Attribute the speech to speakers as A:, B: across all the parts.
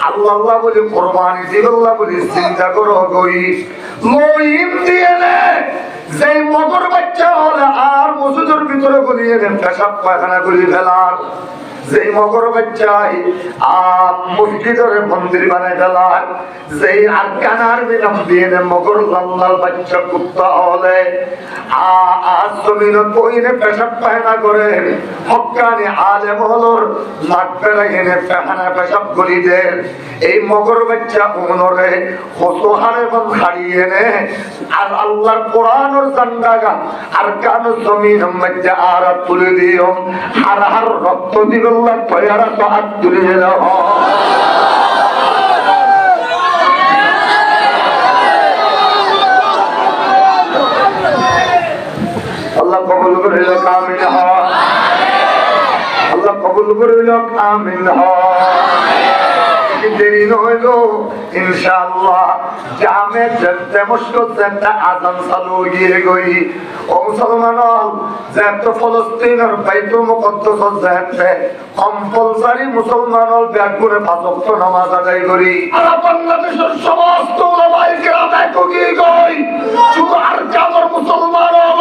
A: আল্লাহ বলে কোরবানি দিল্লাহ বলে চিন্তা করো গই মহিম দিয়ে যে মগর বাচ্চা হলে আর মসজিদের ভিতরে গলিয়ে দেন পেশাব পায়খানা করিয়ে ফেলার যে মগর বাচ্চাই মসজিদের মন্দির বানাই ফেলার যে আর কানার বিনাম দিয়ে মগর লাল বাচ্চা কুত্তা হলে জমিনত বইনে পেশাব পায়খানা করে হক্কানি আলেম হলর নাক পেরাইনে পেখানা পেশাব করি দেন এই মগর বাচ্চা উমরে হসোহারে বন হারিয়ে নে আর আল্লাহর কোরআনের জান্ডাগা আর কান জমিন মধ্যে আর তুলে দিও হার হার রক্ত দিগল্লা তৈয়ারা তো হাত তুলে দাও আল্লাহ কবুল করিল কামিল হয় আল্লাহ কবুল করিল কামিল হয় দেরি নইল ইনশাআল্লাহ জামে যেতে মুশকিল একটা আযান চালু গিয়ে গই ও মুসলমান যেত ফলস্তিনের বাইতুল মুকদ্দাস যেতে কম্পালসারি মুসলমান ব্যাগ করে পাঁচ ওয়াক্ত নামাজ আদায় করি আর বাংলাদেশের সমস্ত উলামায়ে কেরাম একই গই শুধু আর কামর মুসলমান হল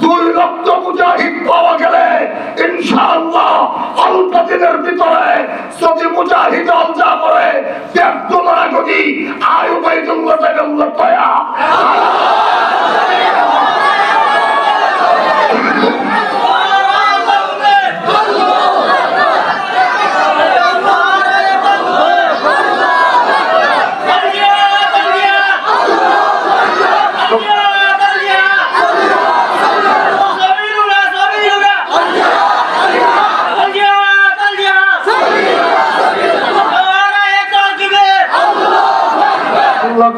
A: 2 লক্ষ মুজাহিদ পাওয়া গেলে ইনশাআল্লাহ অল্প দিনের ভিতরে যদি মুজাহিদ আলজা করে দেখতোলা গদি আয়ু বাইতুল্লাহ তাআলা পায়া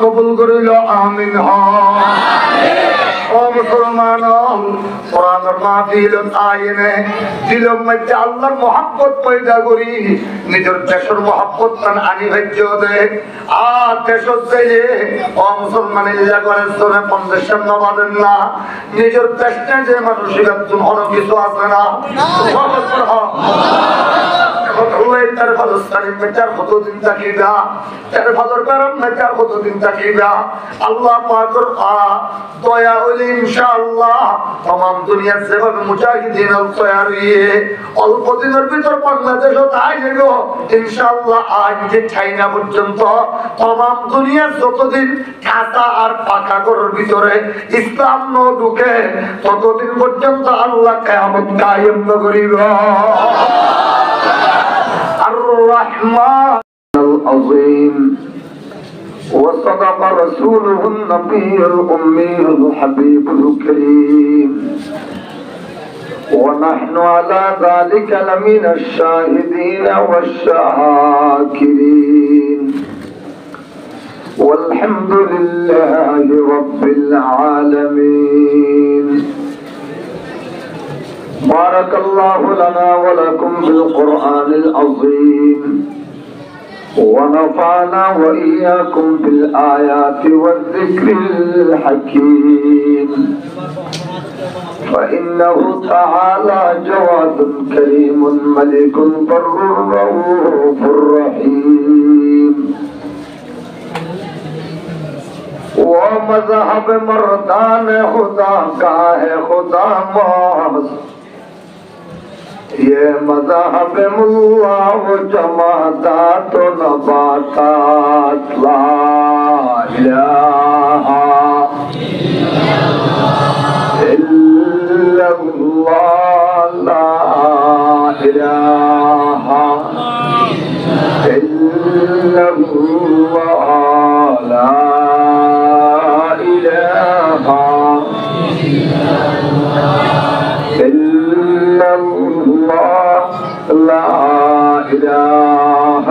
A: কবুল করিল আমিন ও মুসলমান কোরআনের মাহফিল আইনে দিলের মধ্যে আল্লাহর মহব্বত পয়দা করি নিজের দেশের মহব্বত আনি ভাজ্য দে আর দেশের যে ও মুসলমান ইল্লা করে সোনে 50 নবাদেন না নিজের দেশে যে মানুষের একজন হলো কিছু আছে না তার ফলস্তানি মেটার কতদিন থাকিবা তার ফলর কারণ মেটার কতদিন থাকিবা আল্লাহ পাকের দয়া হইলে ইনশাআল্লাহ तमाम দুনিয়া যেভাবে মুজাহিদিন তৈরি অল্প দিনের ভিতর বাংলাদেশও তাই গো ইনশাআল্লাহ আজ যে চাইনা পর্যন্ত तमाम দুনিয়া যতদিন কাঁচা আর পাকা করার ভিতরে ইসলাম ন ঢুকে ততদিন পর্যন্ত আল্লাহ কিয়ামত কায়েম করিবে الرحمن العظيم وصدق رسوله النبي الأمي الحبيب الكريم ونحن على ذلك لمن الشاهدين والشاكرين والحمد لله رب العالمين بارك الله لنا ولكم بالقرآن العظيم ونفعنا وإياكم بالآيات والذكر الحكيم فإنه تعالى جواد كريم ملك بر رؤوف رحيم ومذهب مردان خدا کا ہے خدا ماس یہ مذہب ملا و جماعتات و نباتات لا الہ الا اللہ لا الہ الا اللہ لا إله إلا الله لا إله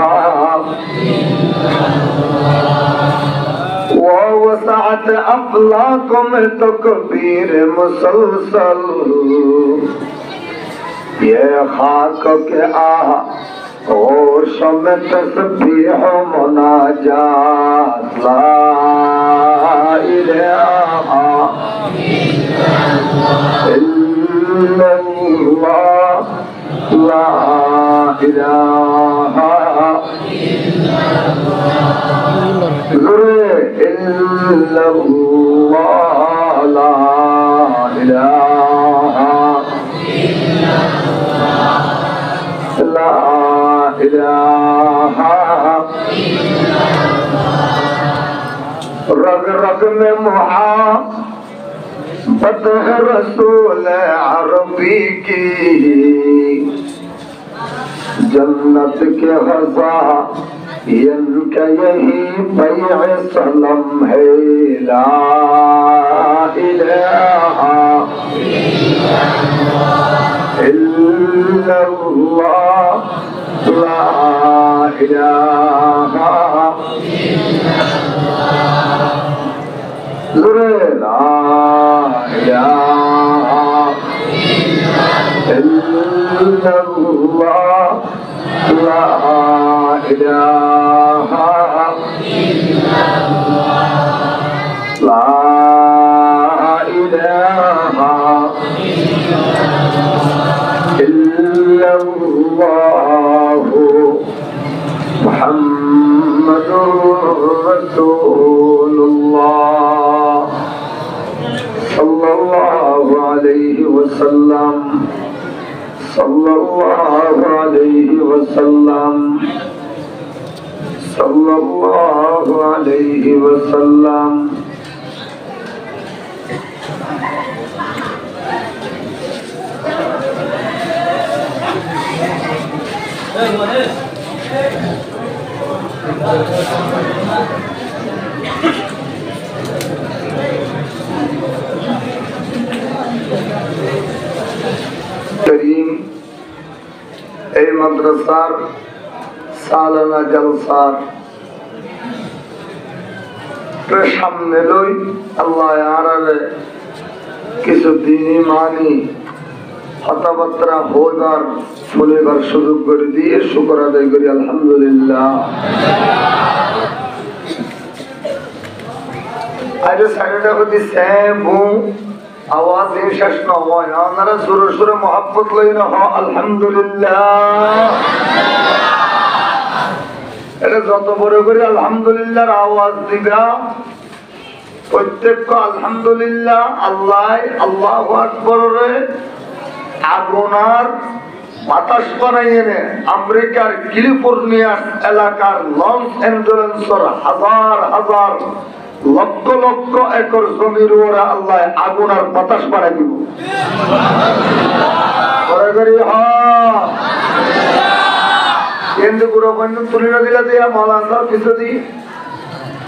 A: ووسعت أفلاكم تكبير مسلسل ये खाक के और समय तस्बीह मुनाजात ला इलाहा इल्लल्लाह ला इलाहा इल्लल्लाह ला इलाहा ला इलाहा रग रग में मोहब्बत है रसूल अरबी की जन्नत के ग़ज़ायन का यही बैअ सलम है ला इलाहा इल्लल्लाह ला इलाहा ला इलाहा इल्लल्लाह ला इलाहा ला इलाहा इल्लल्लाहु मुहम्मदुर रसूलुल्लाह सल्लल्लाहु अलैहि वसल्लम सल्लल्लाहु अलैहि वसल्लम सल्लल्लाहु अलैहि वसल्लम करीम ए मदरसार सालाना जलसार सामने लई अल्लाह यारे किछु दिनी मानी কথাবার্তা হইবার শুনিবার সুযোগ করে দিয়ে শুকর আদায় করি আলহামদুলিল্লাহ। আজ সাইডটা হতে সেবু আওয়াজ শেষ না হয় আপনারা জোরে জোরে মহব্বত লই না হ আলহামদুলিল্লাহ। এটা যত বড় করে আলহামদুলিল্লাহর আওয়াজ দিবা প্রত্যেক আলহামদুলিল্লাহ আল্লাহ আল্লাহু আকবার রে আগুনার বাতাস বানাইয়ে নে আমেরিকার ক্যালিফোর্নিয়া এলাকার লস অ্যাঞ্জেলেসের হাজার হাজার লক্ষ লক্ষ একর জমির ওরা আল্লাহ আগুনার বাতাস বানাই দিব করে করি কেন্দ্র পুরো বন্ধু তুলি না দিলা দিয়া মালান্দার কিছু দি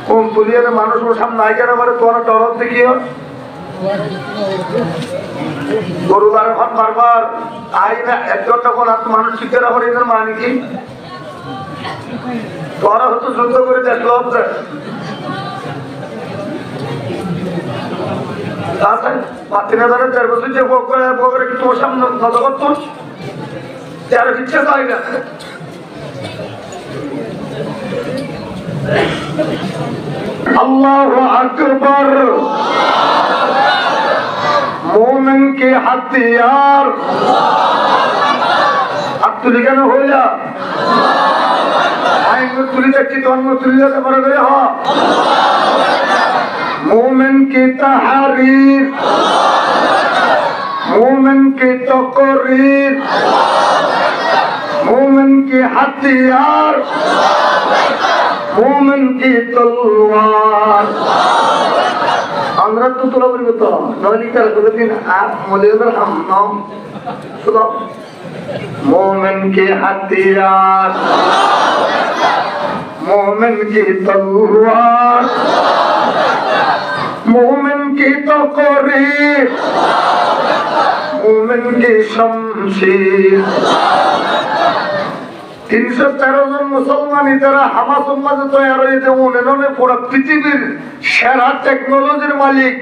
A: কোন তুলিয়ে মানুষ সামনে আইকার আমার তোরা টরফ দেখিও গরুদার এখন বারবার আই না একজন তখন মানুষ শিখে রাখো এদের মানে কি তোরা হয়তো যুদ্ধ করে দেখলো তিন হাজারের 4 বছর যে বকরে তোর সামনে নজর করতো তেরো ইচ্ছে চাই না আল্লাহু আকবার मोमिन के हथियार अब तुली क्या हो जा आएंगे तुली देखी तो अन्य तुली जाते बड़े बड़े हाँ मोमिन की तहरीर मोमिन की तकरीर मोमिन की हथियार मोमिन की तलवार আমরা তো তোলা বলবো তো নলিকার দিন आप मौलवी हम नाम सुनो मोमिन के हथियार मोमिन की तलवार मोमिन की तकरीर मोमिन की शमशीर 313 জন মুসলমান যারা হামাস উম্মাতে তৈরি হয়েছে উনি পুরো পৃথিবীর সেরা টেকনোলজির মালিক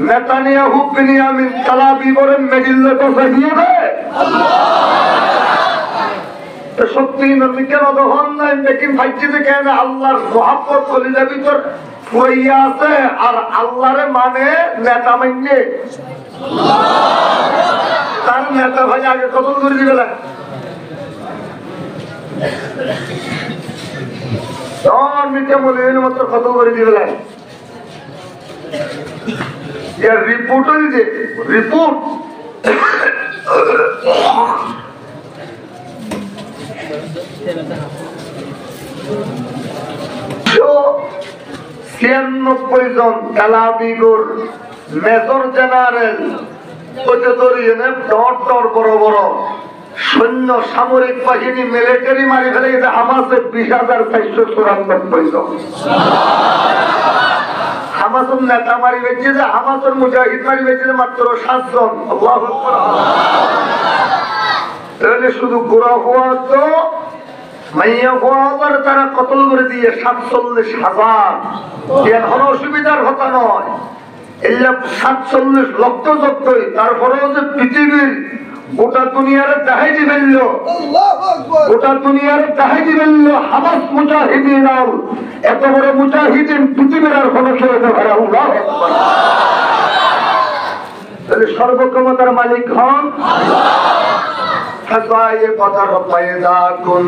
A: নেতানিয়াহু বিনিয়ামিন তালাবি বলেন মেডিল্লে কথা দিয়ে দেয় সত্যি নবী কেন দহন নাই লেকিন ভাইজিতে কেন আল্লাহর মহব্বত কলিজার ভিতর ফুয়াইয়া আছে আর আল্লাহরে মানে নেতা মাইনে তার নেতা ভাই আগে কতল করে দিবে না তখন মিটে বলে মাত্র কতল করে দিবে না রিপোর্ট হয়েছে রিপোর্ট ছিয়ানব্বই জন কালাবিগুর মেজর জেনারেল বড় বড় সৈন্য সামরিক বাহিনী মিলিটারি মারি ফেলে গেছে হামাসে 20,494 জন হামাসের নেতা মারি বেঁচে যে হামাসের মুজাহিদ মারি বেঁচে যে মাত্র 7 জন আল্লাহু আকবার তাহলে শুধু গোড়া হওয়া তো মাইয়া হওয়ার তারা কতল করে দিয়ে 47,000 এর কোনো অসুবিধার কথা নয় 47 লক্ষ যতই তারপরেও যে পৃথিবীর গোটা দুনিয়ার জাহেদি বেলল গোটা দুনিয়ার জাহেদি বেলল হামাস মুজাহিদিন এত বড় মুজাহিদিন পৃথিবীর আর কোনো কেউ হতে পারে আল্লাহু আকবার তাহলে সর্বক্ষমতার মালিক হন হাসায়ে কদর পয়দা কুন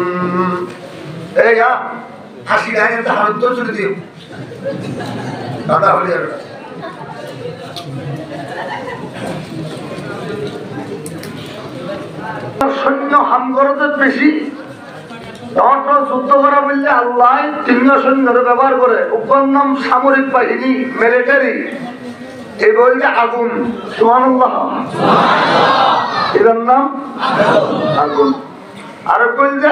A: এই হাসি গায়ে তো হাত তো চলে দিও দাদা হলে সৈন্য হামগরদের বেশি যুদ্ধ করা বললে আল্লাহ 3 সৈন্যের ব্যবহার করে উপর নাম সামরিক বাহিনী মিলিটারি এই বলছে আগুন সুবহানাল্লাহ এর নাম আগুন আর বলছে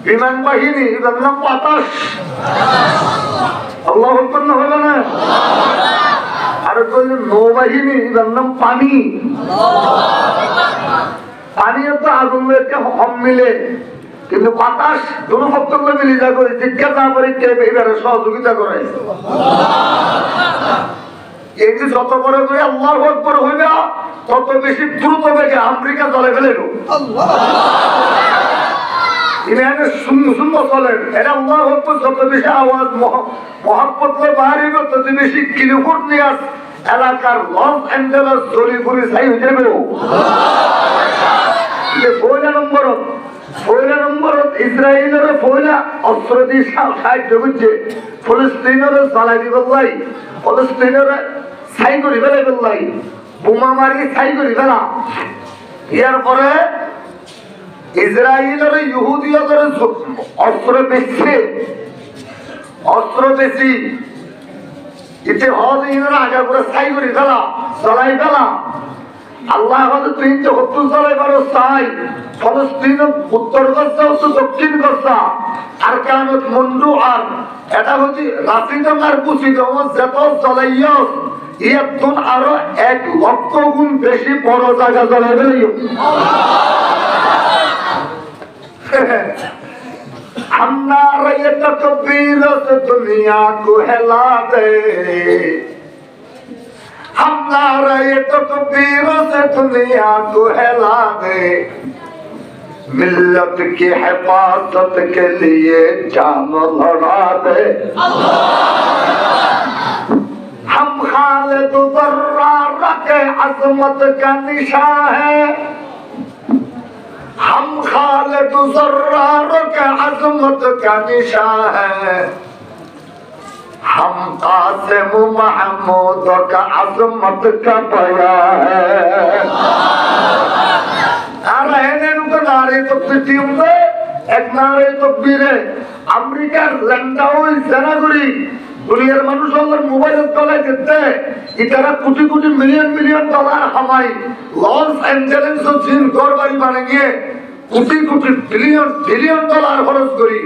A: বিমান বাহিনী এর নাম বাতাস আল্লাহু আকবার হবে না আর বলছে নৌবাহিনী এর নাম পানি পানিও তো আগুন কম মিলে কিন্তু বাতাস দুটো বক্তব্য মিলে যাবে জিজ্ঞাসা করে কে এবারে সহযোগিতা করে এই যে যত বড় করে আল্লাহু আকবার হইবে তত বেশি দ্রুত বেগে আমেরিকা চলে ফেলে ইরানে শূন্য শূন্য চলে এটা আল্লাহু আকবার যত বেশি আওয়াজ মহব্বত বাড়িবে তত বেশি ক্যালিফোর্নিয়াস এলাকার লস অ্যাঞ্জেলস জলিপুরি ছাই হয়ে যাবে পয়লা নম্বরত ইসরায়েলের পয়লা অস্ত্র দিয়ে সাহায্য করছে ফলস্তিনের জ্বালাই দিবলাই ফলস্তিনের ছাই করি ফেলে ফেললাই বোমা মারি ছাই করি ফেলা ইয়ার পরে ইসরায়েলের ইহুদিয়দের অস্ত্র বেশি এতে হদিনের আগে করে ছাই করি ফেলা জ্বালাই ফেলা আল্লাহ তুই যত জ্বালাই পারো চাই ফলস্তিন উত্তর গজা হচ্ছে দক্ষিণ গজা আর কেন মন্ডু আর এটা হচ্ছে রাশিদম আর বুসিদম যত জ্বালাইয়া এখন আরো 1 লক্ষ গুণ বেশি বড় জায়গা জ্বালাই ফেলি हमारा ये तकबीर से दुनिया को हिला दे हमारा ये तकबीर से दुनिया को हिला दे मिल्लत की हिफाजत के लिए जान लड़ा दे हम खालिद दर्रार के अजमत का निशान है हम खालिद ज़र्रार के अज़मत का निशान है हम कासिम महमूद का अज़मत का बयान है रहने को नारे तो पृथ्वी एक नारे तो बीरे अमेरिका लंडाउल जनागुरी दुनियार মানুষ ওদের মোবাইল তলায় যেতে ইতারা crore crore million million dollar হামাই লস অ্যাঞ্জেলেস জিন ঘর বাড়ি বানিয়ে crore crore billion billion dollar খরচ করি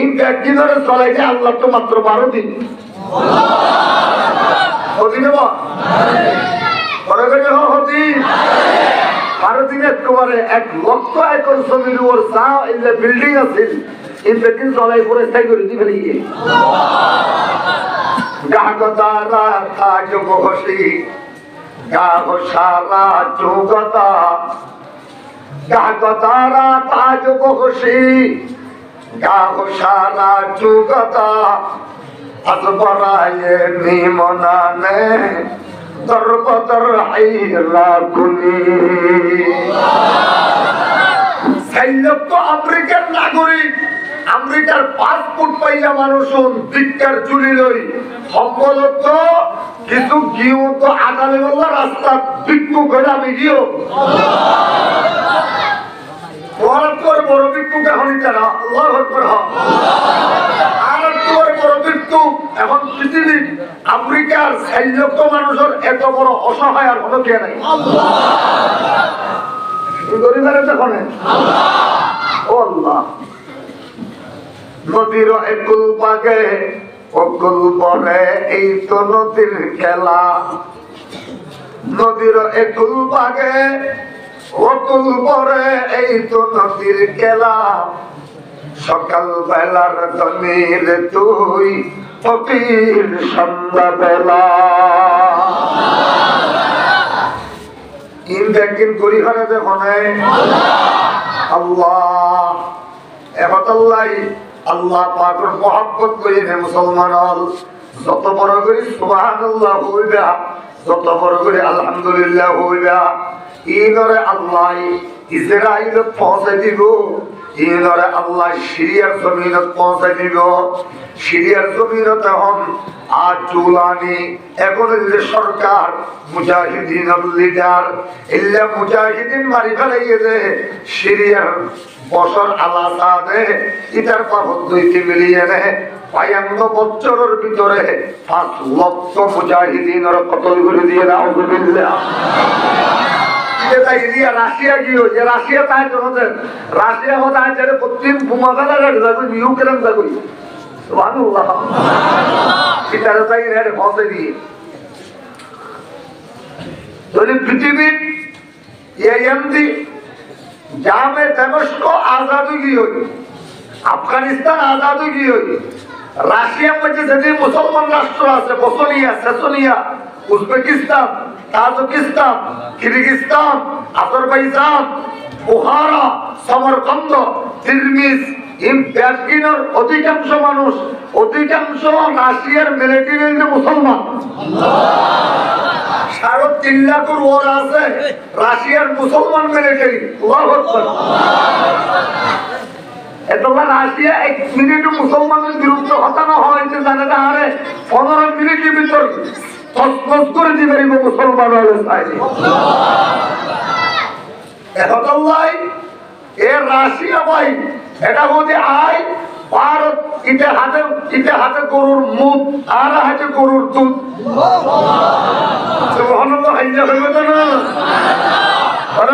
A: ইনফ্যাক্ট দিনের চলাইতে আল্লাহ তো মাত্র 12 দিন হদিনে বা পরে করে হদি 12 দিনে একেবারে 1 লক্ষ একর জমির উপর সা ইল্লে বিল্ডিং আছে ইনফ্যাক্ট চলাই পরে স্থায়ী করে দিবে লিয়ে গাগদারা তাজ বহসি গাগসারা চৌগতা गाहो तारा ताज बखशी गाहो सारा चुगता असबराये निमनाने दरबदर हैरा कुनी সাইয়্যদ তো আমেরিকার নাগরিক আমেরিকার পাসপোর্ট পাইয়া মানুষ ভিক্ষার চুরি লই সম্ভবত কিছু গিয়েও তো আদালে বললা রাস্তা ভিক্ষু করে আমি গিয়েও বড় ভিক্ষু এখন তারা আল্লাহু আকবার আর তোর বড় ভিক্ষু এখন পৃথিবীর আমেরিকার সাইয়্যদ মানুষের এত বড় অসহায় আর কোনো কে নাই নদীর একুল পাগে অকুল পরে এই তো নদীর খেলা নদীর একুল পাগে অকুল পরে এই তো নদীর খেলা সকাল বেলার তনির তুই ফকির সন্ধ্যা বেলা একদিন গরিহারা যখন আল্লাহ আল্লাহ পাকের মহব্বত করিনে মুসলমান যত বড় করে সুবহানাল্লাহ হইবা যত বড় করে আলহামদুলিল্লাহ হইবা ইনরে আল্লাহ ইসরাইল পৌঁছে দিব ইনরে আল্লাহ সিরিয়ার জমিনত পৌঁছে দিব সিরিয়ার জমিনত হন আর চুলানি এখন যে সরকার মুজাহিদিনের লিডার ইল্লা মুজাহিদিন মারি ফেলাইয়ে যে সিরিয়ার বছর আলাদা ইটার পাবত দুইটি মিলিয়ে নে ৫ বছরের ভিতরে ৫ লক্ষ মুজাহিদিনের কতল করে দিয়ে নাউযুবিল্লাহ রাশিয়া গিয়ে যে রাশিয়া তাই জনদের রাশিয়া হতে আছে প্রতিদিন বোমা ফেলা যাবে ইউক্রেন যাবে সুবহানাল্লাহ ইটারে তাই রে পৌঁছে দিয়ে যদি পৃথিবীর এমডি জামে দামেস্ক আজাদ কি হই আফগানিস্তান আজাদ কি হই রাশিয়া মধ্যে যে মুসলমান রাষ্ট্র আছে Bosnia Chechnya Uzbekistan Tajikistan Kyrgyzstan Azerbaijan Bukhara Samarkand Tirmiz ইম্পেয়ারগিনের অধিকাংশ মানুষ অধিকাংশ রাশিয়ার মিলিটারি মুসলমান ৩.৫ লাখের ওর আছে রাশিয়ার মুসলমান মিলিটারি আল্লাহু আকবার এতলা রাশিয়া 1 মিনিট মুসলমানের বিরুদ্ধে হতানো হয়েছে জানে না আরে 15 মিনিটের ভিতর তসতস করে দিবে মুসলমান হলে চাই এতলাই এ রাশিয়া ভাই এটা যদি আয় ভারত ইতে হাতে গরুর মুখ আর হাতে গরুর দুধ সুবহানাল্লাহ হাইজা হইবে তো না বড়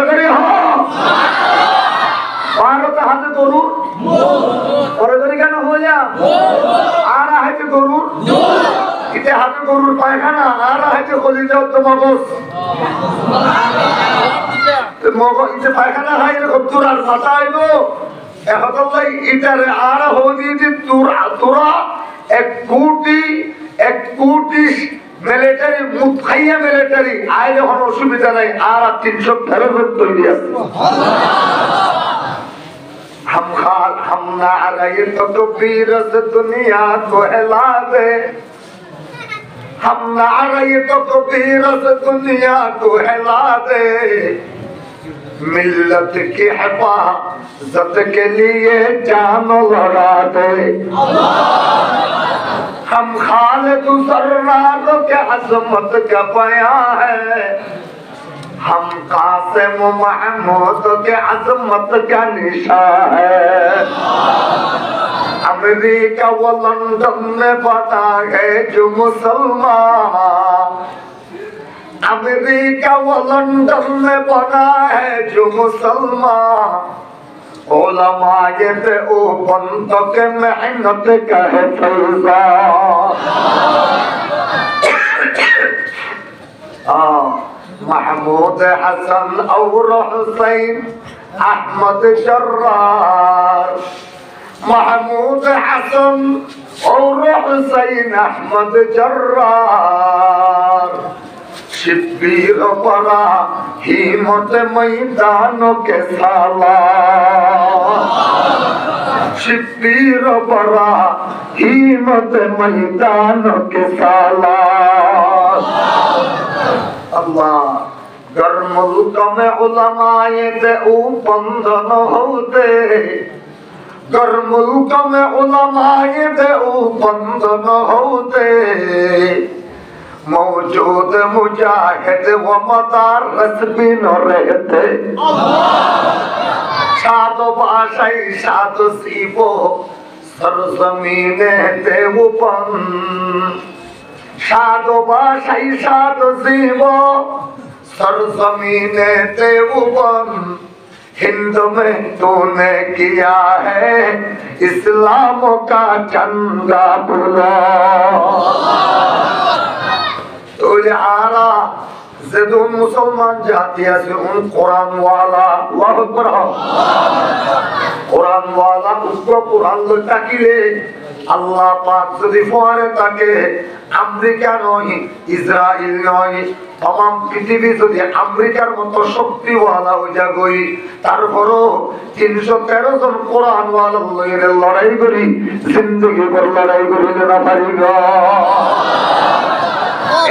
A: ভারত হাতে গরুর বড় কেন হয়ে যা আর হাতে গরুর ইতে হাতে গরুর পায়খানা আর হাতে কলিজা তো মগজ মগজ ইতে পায়খানা হয় কদ্দুর আর মাথা আইবো এহতাল্লাই ইটারে আর হদি তোরা 1 কোটি মিলিটারি মুখাইয়া মিলিটারি আয় যখন অসুবিধা নাই আর 300 ফেরত তৈরি আছে हम नारे तकबीर से दुनिया को हिला दे हम नारे तकबीर से दुनिया को हिला दे मिल्लत की हिफाजत के लिए जान लड़ा दे हम खालिद सर्रार के अजमत का बयां है हम कासिम महमूद के अजमत का निशान है अमेरिका व लंदन में बता है जो मुसलमान अमेरिका व लंदन में बना है जो मुसलमान उलमाए पे ओ बंद के मेहनत का है फैजा महमूद हसन और हुसैन अहमद जर्रार महमूद हसन और हुसैन अहमद जर्रार शिब्बीर परा हिम्मत मैदान के साला शिब्बीर परा हिम्मत मैदान के साला अल्लाह गर मुल्क में उलमाए दे बंधन होते गर मुल्क में उलमाए दे बंधन होते मौजूद मुजाहिद व मदारस भी न रहते साधु भाषाई साधु सीबो सरजमीने देवपन साधु भाषाई साधु सीबो सरजमीने देवपन हिंद में तूने किया है इस्लाम का झंडा बुला तो यारा ज़िदु मुसलमान जातिया से उन कुरान वाला अल्लाह अकबर कुरान वाला उसको कुरान लोटा किले अल्लाह पाक যদি ফরে তাকে আমেরিকা নয় ইসরায়েল নয় तमाम পৃথিবী যদি আমেরিকার মতো শক্তিওয়ালা হয়ে যায় তারপরও 313 জন কোরআন ওয়ালা লইরে লড়াই করি জিন্দেগি ভর লড়াই করি না পারিবা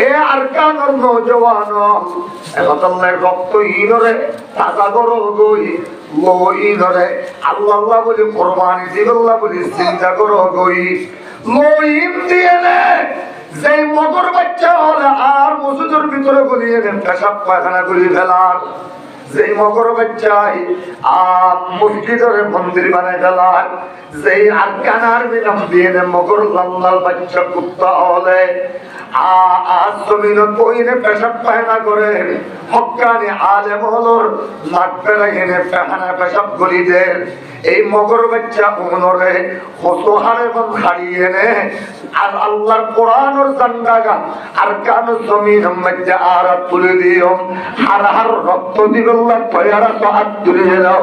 A: এ আরকানুল নওজওয়ান আল্লাহর রক্তহীনরে তাজা করো গই লোহীনরে আল্লাহ বলি কুরবানি দিল্লাহ বলি চিন্তা করো গই লোহীন দিয়ে নে যেই মগর বাচ্চা হলে আর মসজিদের ভিতরে গলিয়ে দেন পেশাব পায়খানা গুলি ফেলার যেই মগর বাচ্চাই মসজিদের মন্দির বানায় ফেলার যেই আরকানার বিনাম দিয়ে মগর লাল বাচ্চা কুত্তা হলে জমিনত বইনে পেশাব পায়না করে হক্কানি আলেম হলোর নাক পেরাইনে পেহানা পেশাব গলি দেন এই মগর বাচ্চা উনরে হসোহারে বন হারিয়ে নে আর আল্লাহর কোরআনের জান্ডাগা আর কান জমিন মধ্যে আর তুলে দিও হার হার রক্ত দিবল্লাহ তয়ারা তো হাত তুলে দাও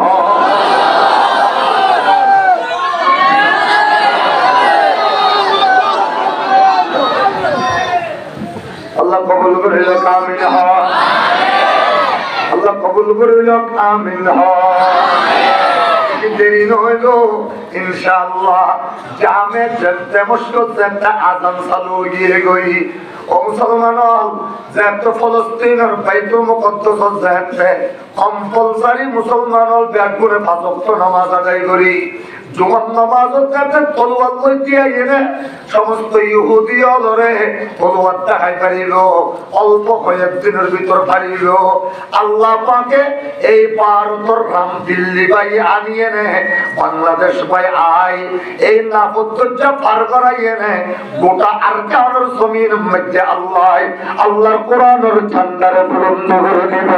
A: अल्लाह कबूल करे लोग आमीन हो अल्लाह कबूल करे लोग आमीन हो देरी न होइलो इंशाअल्लाह जामे जत्ते मुश्किल से आज़ान चालू गिए गई ओ मुसलमान যেহেতু ফলস্তিনের বাইতুল মুকদ্দাস যেতে কম্পালসারি মুসলমান ব্যাগুনে পাঁচ ওয়াক্ত নামাজ আদায় করি জুমার নামাজ যেতে তলোয়ার লইতে আইনে সমস্ত ইহুদি অলরে তলোয়ার দেখাই পারিল অল্প কয়েকদিনের ভিতর পারিল আল্লাহ পাকে এই ভারতের রাম দিল্লি বাই আনিয়ে নে বাংলাদেশ বাই আই এই নাপত্তজা পার করাইয়ে নে গোটা আরকানের জমির মধ্যে আল্লাহর কোরআনের ঝান্ডারে বুলন্দ করে দিব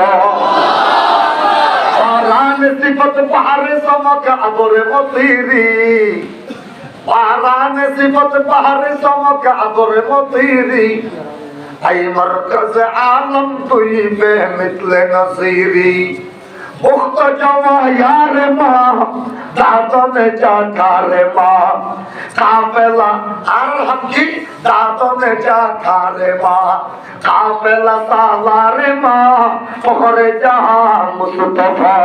A: পারান সিফত পাহাড়ে চমক আবরে মতিরি পারান সিফত পাহাড়ে চমক আবরে মতিরি আই মরকজ আলম তুই বে মিতলে নসিরি উখত জওয়া ইয়ার মা দাদনে জাকারে মা কাফেলা আর হামকি দাদনে জাকারে মা কাফেলা সালারে মা ওরে জাহান মুস্তাফা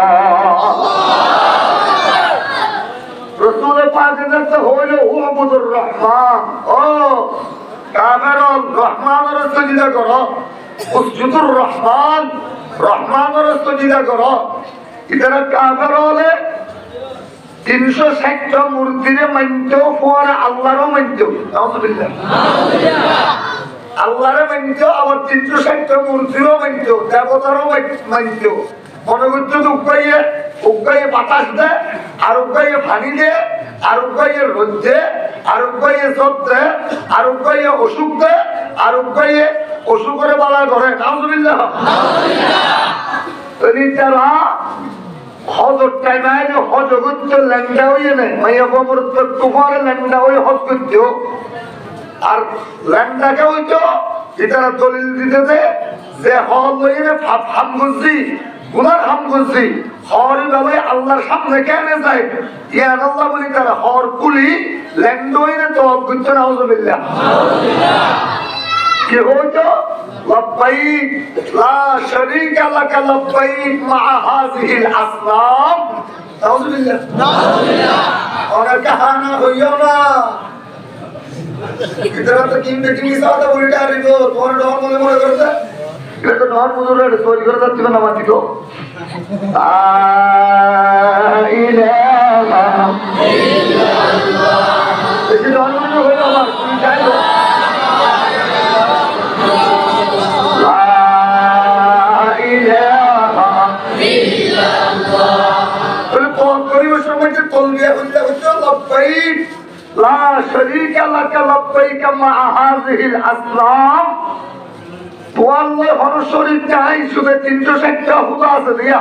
A: রাসূল পাকের কাছে হইল উবুদুর রহমান ও কাফেরুল রহমানের সাজদা করো উসজুদুর রহমান রহমানের সাজদা করো ইদারা কাফের হলে 360টা মূর্তিরে মানতো পরে আল্লাহরও মানতো নাউযুবিল্লাহ আল্লাহরে মানতো আবার 360টা মূর্তিরও মানতো দেবতারও মানতো মনে করতো উগাইয়ে বাতাস দেয় আর উগাইয়ে পানি দেয় আর উগাইয়ে রোদ দেয় আর উগাইয়ে জব দেয় আর উগাইয়ে অসুখ দেয় আর উগাইয়ে অসুখরে বালা করে নাউযুবিল্লাহ তারা হজর টাইমে হজ করতে ল্যাংডা হইয়ে নেই মাইয়া বাবুর তোমার ল্যাংডা হয়ে হজ করতে আর ল্যাংডাকে হইতো যেটা দলিল দিতে যে হজ হইয়ে হাম করছি গুনার হাম করছি হরি বাবা আল্লাহর সামনে কেন যায় ইয়ান আল্লাহ বলি তারা হর কুলি ল্যাংডা হইয়ে তো করতে নাউযুবিল্লাহ কি হইতো লব্বাইক লা শারীকা লাকা লব্বাইক মা হাযিহিল আসনাম। নাউযুবিল্লাহ নাউযুবিল্লাহ। ওরা কাহানা হইও না ইতরা তো কিন দেখি সাদা বলিটা আরিবো তোমার ডর মনে করতে এটা তো ডর মুজুরের সরি করে যাচ্ছে না মাটি তো লা ইলাহা ইল্লাল্লাহ। এই ডর মনে হইলো আমার তুমি যাইও লা ইলাহা ইল্লাল্লাহ। বলে কোন পরিবেশের মধ্যে তলবিয়া হইতে হইতে লব্বাইক লা শারীকা লাকা লব্বাইক মা হাযিহিল আসনাম। তো আল্লাহ হরশরী চাই শুধু 360টা হুদা আছে দিয়া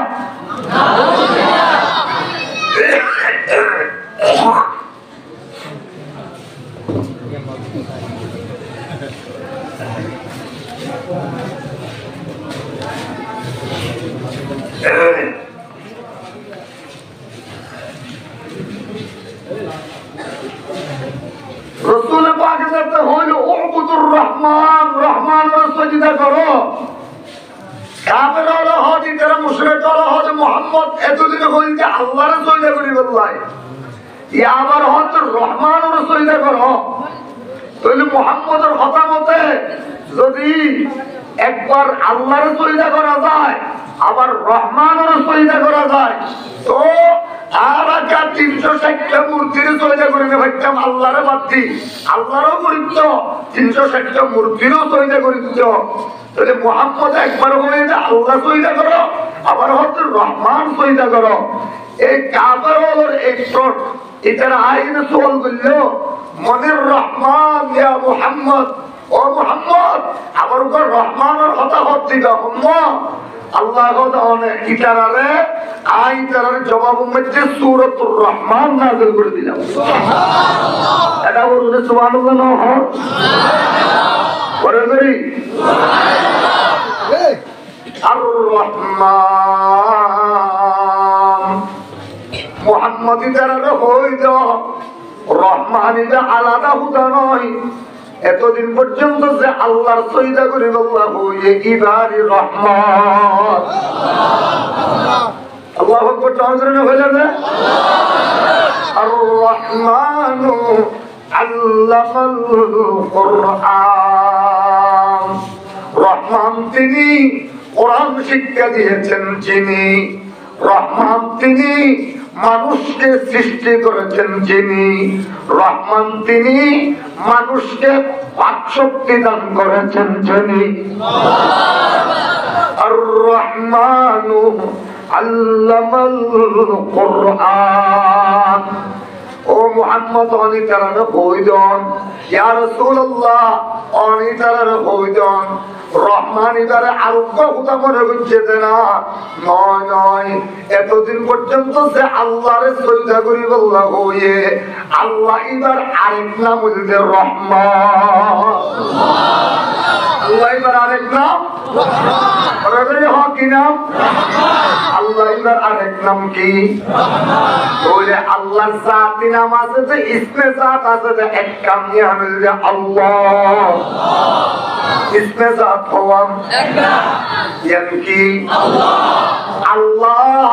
A: রসুল পাক বলতে হইল উবুদুর রহমান, রহমানের সাজদা করো। কাফেররা হদি তারা মুশরিকরা হদি মুহাম্মদ এতদিন হইছে আল্লাহর সাজদা করি বললাই ইয়া আবার হদ রহমানের সাজদা করো। তাহলে মুহাম্মদের কথা মতে যদি একবার আল্লাহর সাজদা করা যায় আবার রহমানের সাজদা করা যায় তো আর আকা 360টা মূর্তির সাজদা করিতে ভাবতাম আল্লাহর বাতি আল্লাহরও করিত 360টা মূর্তিরও সাজদা করিত। তাহলে মুহাম্মদ একবার হইছে আল্লাহ সাজদা করো আবার হচ্ছে রহমান সাজদা করো। এই কাফেরদের একটু এটার আইনে সওয়াল করলো মনের রহমান ইয়া মুহাম্মদ ও মুহাম্মদ আবার উপর রহমানের কথা হচ্ছে মুহাম্মদ আল্লাহ তাআলা ইতারারে আইতারার জবাব মধ্যে সূরাতুর রহমান নাযিল করে দিলাম। সুবহানাল্লাহ। এটা বলতে সুবহানাল্লাহ না হয় সুবহানাল্লাহ করে করি সুবহানাল্লাহ। আর রহমান মুহাম্মদ ইতারারে হইল রহমান এটা আলাদা হুদা নয়। এতদিন পর্যন্ত যে আল্লাহর সাজদা করি আল্লাহ হইয়ে ইবারি রহমান আল্লাহু আকবার তাআলা হইল না আর রহমানু আল্লামাল কুরআন। রহমান তিনি কোরআন শিক্ষা দিয়েছেন যিনি, রহমান তিনি মানুষকে সৃষ্টি করেছেন যিনি, রহমান তিনি মানুষকে বাকশক্তি দান করেছেন যিনি। আর রহমানু আল্লামাল কুরআন। ও মুহাম্মদ অনি তারারে কইদন ইয়া রাসূলুল্লাহ অনি তারারে কইদন রহমান ইবারে আরোগ্য হুদা মনে হচ্ছে না নয় নয়। এতদিন পর্যন্ত যে আল্লাহরে সাজদা করি বললা হইয়ে আল্লাহ ইবার আরেক নাম হইছে রহমান। আল্লাহ ইবার আরেক নাম রহমান। বলে হ কি নাম আল্লাহ ইবার আরেক নাম কি বলে আল্লাহর জাতি নাম আছে যে ইসমে জাত আছে যে এক কাম নিয়ে আনল যে আল্লাহ ইসমে জাত হওয়া এক নাম ইয়ানি কি আল্লাহ। আল্লাহ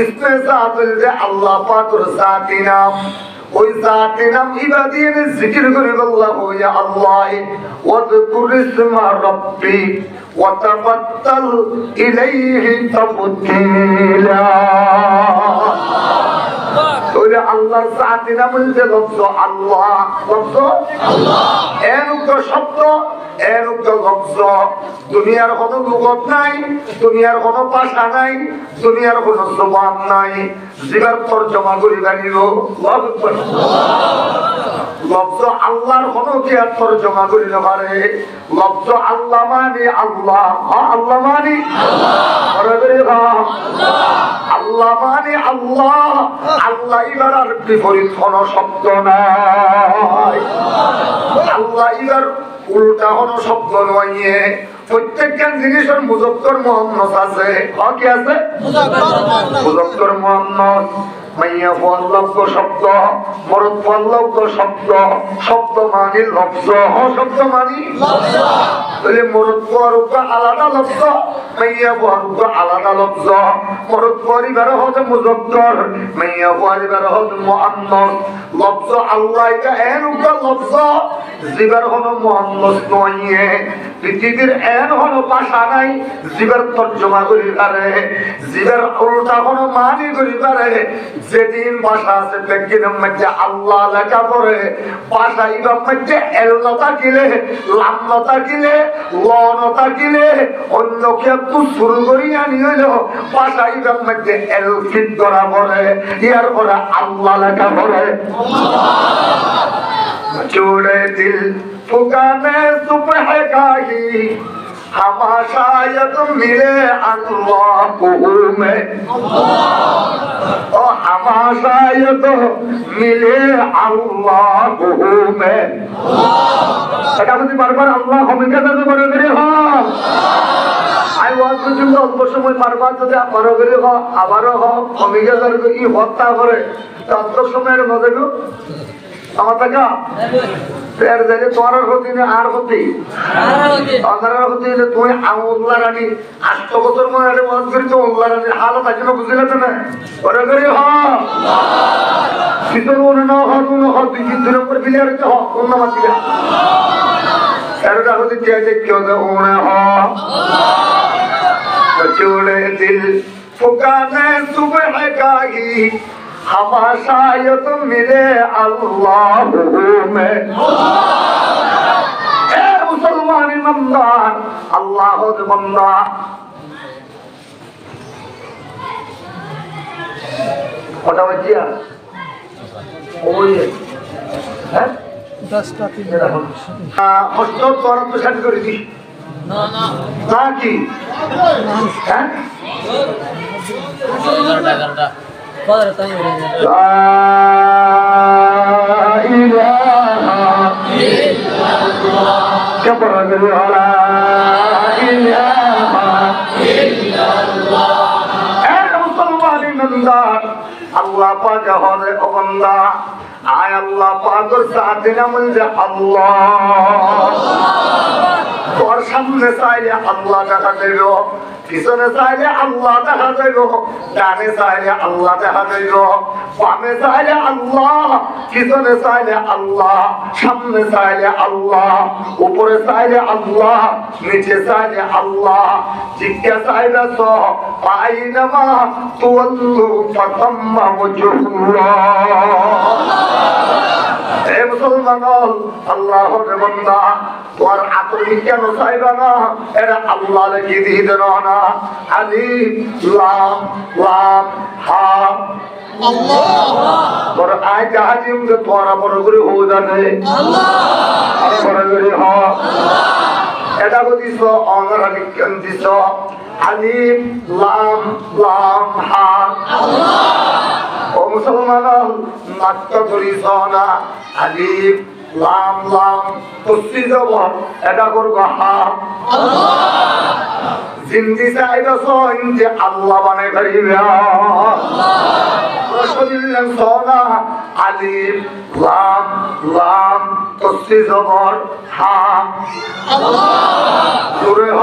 A: ইসমে জাত যে আল্লাহ পাকের জাতি নাম। ওই জাতি নাম ইবাদিয়ে জিকির করে আল্লাহ ইয়া আল্লাহ ওয়াযকুর ইসমা রাব্বি ওয়া তাবাত্তাল ইলাইহি তাবতীলা। ওরে আল্লাহর জাতি নাম হচ্ছে লফজ আল্লাহ। লফজ আল্লাহ এর উত্তর শব্দ এর উত্তর লফজ। দুনিয়ার কোনো লুগত নাই, দুনিয়ার কোনো ভাষা নাই, দুনিয়ার কোনো জবান নাই যেবার তরজমা করি জানিব লফজ আল্লাহর কোনো কি আর তরজমা করি না পারে। লফজ আল্লাহ মানে আল্লাহ, আল্লাহ মানে আল্লাহ, আল্লাহ মানে আল্লাহ। আল্লাহ ইবার আর বিপরীত কোনো শব্দ নাই। আল্লাহ ইবার উল্টা কোনো শব্দ নয়। প্রত্যেকটা জিনিসের মুজক্কর মুহান্নাস আছে। কি আছে মুজক্কর মুহান্নাস। মাইয়া ফল লব্ধ শব্দ, মরদ ফল লব্ধ শব্দ, শব্দ মানি লব্ধ, শব্দ মানি তাহলে মরদ ফরুক আলাদা লব্ধ, মাইয়া ফরুক আলাদা লব্ধ। মরদ পরিবার হতে মুযক্কর, মাইয়া পরিবার হতে মুআন্নাস। লব্ধ আল্লাহ এটা এনুক লব্ধ, জিবার হলো মুআন্নাস নয়। পৃথিবীর এন হলো ভাষা নাই জিবার তর্জমা করি পারে, জিবার উল্টা কোনো মানি করি পারে। যেদিন ভাষা আছে বেগিনের মধ্যে আল্লাহ লেখা পড়ে, ভাষা ইবার মধ্যে এল্লা থাকিলে, লাম্মা থাকিলে, লন থাকিলে, অন্য কেউ শুরু করি আনি হইল ভাষা ইবার মধ্যে এল ফিট করা পড়ে, ইয়ার পরে আল্লাহ লেখা পড়ে। जोड़े दिल फुकाने सुबह गाही, हम शायद मिले अल्लाह में, और हम शायद मिले अल्लाह में। এটা যদি বারবার আল্লাহ হমিকা দাদা বড় করে হয়, আই ওয়াজ পর্যন্ত অল্প সময় বারবার যদি বড় করে হয়, আবারও হয় হমিকা দাদা ই হত্যা করে, তত সময়ের মধ্যে আমার টাকা ফের যাই তোমার হতি না আর হতি আন্ধারের হতি তুমি উল্লা রানী 8 বছর মনে ওয়াজ করি তো উল্লা রানীর হালত আছে না বুঝলে তো না করে করে ভিতর মনে না হন দুই তিন দিনের পর বিলিয়ার অন্য মাতিকা এরটা হতে চেয়েছে কেউ ওনে হচুড়ে দিল ফুকানে সুবহ গাহি, हम शायद मिले अल्लाह में। ए मुसलमान इमानदार, अल्लाह के बंदा, কটা বাজিয়া ওই হ্যাঁ 10টা 3 হস্ত তোরা তো শাড়ি করে দি না না না কি হ্যাঁ 11টা لا إله إلا الله كبر لا إله إلا الله مسلمان ইমানদার আল্লাহ পাক হরে ও বান্দা আয় আল্লাহ পাকের সাথে নাম যে আল্লাহ তোর সামনে চাইলে আল্লাহ দেখা দেব, পিছনে চাইলে আল্লাহ দেখা যাইব, ডানে চাইলে আল্লাহ দেখা যাইব, বামে চাইলে আল্লাহ, পিছনে চাইলে আল্লাহ, সামনে চাইলে আল্লাহ, উপরে চাইলে আল্লাহ, নিচে চাইলে আল্লাহ। জিজ্ঞা চাইলে তো পাই নামা তুয়াল্লু ফাতাম্মা ওয়াজহুল্লাহ। হে মুসলমান আল্লাহর বান্দা, তোর আকলি কেন চাইবা না? এরা আল্লাহ লিখে দিয়ে দেন না। আলিফ লাম লাম হা আল্লাহ। তোর আয় জাহাজিম যে তোরা বড় করে হো জানে আল্লাহ, আর বড় করে হ এটা বলিস অনরা কেন দিছ আলিফ লাম লাম হা আল্লাহ। ও মুসলমান নাট্য করিস না, আলিফ লাম লাম তসি যাব এটা করবো হা আল্লাহ। জিন্দি চাইবে যে আল্লাহ বানে করিবে সোনা, আলিফ লাম লাম তসি যাব হা জোরে হ।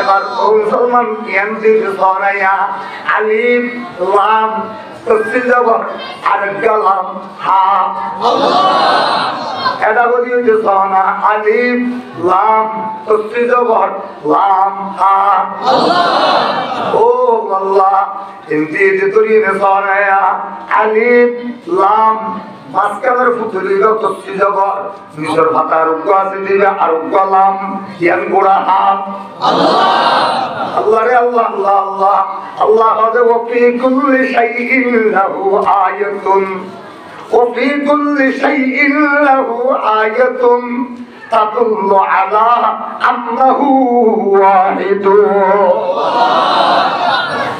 A: এবার মুসলমান জ্ঞান দিকে সরাইয়া আলিফ লাম তসি যাব আর গালাম হা এটা বলি যে সোনা, আলিফ লাম তসি যাব লাম হা ও আল্লাহ। হিন্দি যে তরি নে সরাইয়া আলিফ লাম মাসকালের ফুতুলি তসি যাব নিজের ভাতা আরোগ্য আছে দিবে আরোগ্য লাম ইয়ান গোড়া হা আল্লাহ। আল্লাহ রে আল্লাহ আল্লাহ আল্লাহ আল্লাহ হযে ওফি কুল্লি শাইইন লাহু আয়াতুন, ওফি কুল্লি শাইইন লাহু আয়াতুন তাদুল্লু আলা আন্নাহু ওয়াহিদুন।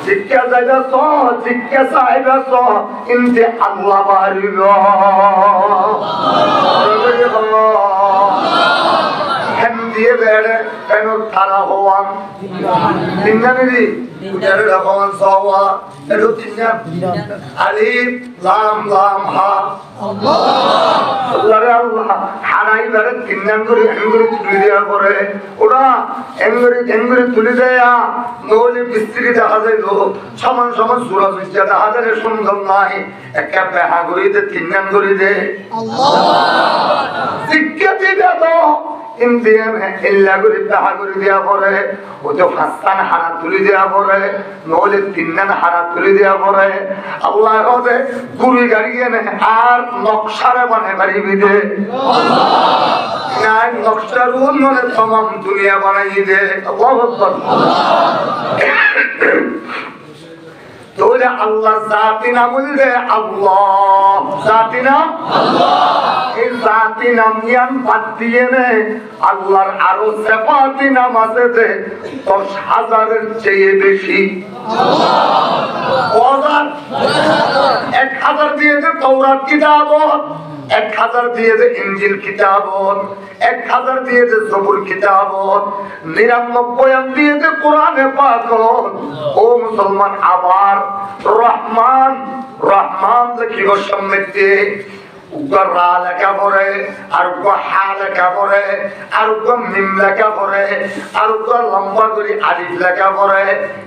A: জিজ্ঞা যাইবা তো জিজ্ঞা চাইবা তো ইনতে আল্লাহ বাড়িব দিয়ে বেড়ে কেন তারা হওয়ান তিনজানি এর রকমান সওয়া এর তিনজান আলিফ লাম লাম হা আল্লাহ রে আল্লাহ হারাই বেড়ে তিনজান করে এঙ্গুরি তুলে দেওয়া করে ওরা এঙ্গুরি তুলে দেয়া নইলে বিস্ত্রি দেখা যাইল সমান সমান সুরা সুজা দেখা যায় সুন্দর নাই একটা পেহা করি দে তিনজান করি দে শিক্ষা দিবে তো ইন্ডিয়ান ইল্লা করে পেহা করে দেওয়া পরে ও তো ফাস্তান হারা তুলে দেওয়া পরে নইলে তিনজান হারা তুলে দেওয়া পরে আল্লাহ হবে গুড়ি গাড়িয়ে নে আর নকশারে বানে বাড়িবি দে নাই নকশার উন্নয়নে তমাম দুনিয়া বানাই দে আল্লাহু আকবার তোরে আল্লাহ জাতি নাম বলবে আল্লাহ জাতি নাম আল্লাহ এই জাতি নাম ইয়ান বাদ দিয়ে নে আল্লাহর আরো সিফাতি নাম আছে যে 10,000-এর চেয়ে বেশি আল্লাহ 1000 দিয়ে যে তাওরাত কিতাবত 1000 দিয়ে যে ইনজিল কিতাবত 1000 দিয়ে যে জবুর কিতাবত 99 দিয়ে যে কোরআনে পাক ও মুসলমান আবার রহমান রহমান কি সম্মিতে উগর রা লেখা পড়ে আর উগর হা লেখা পড়ে আর উগর মিম লেখা পড়ে আর উগর লম্বা করে আলিফ লেখা পড়ে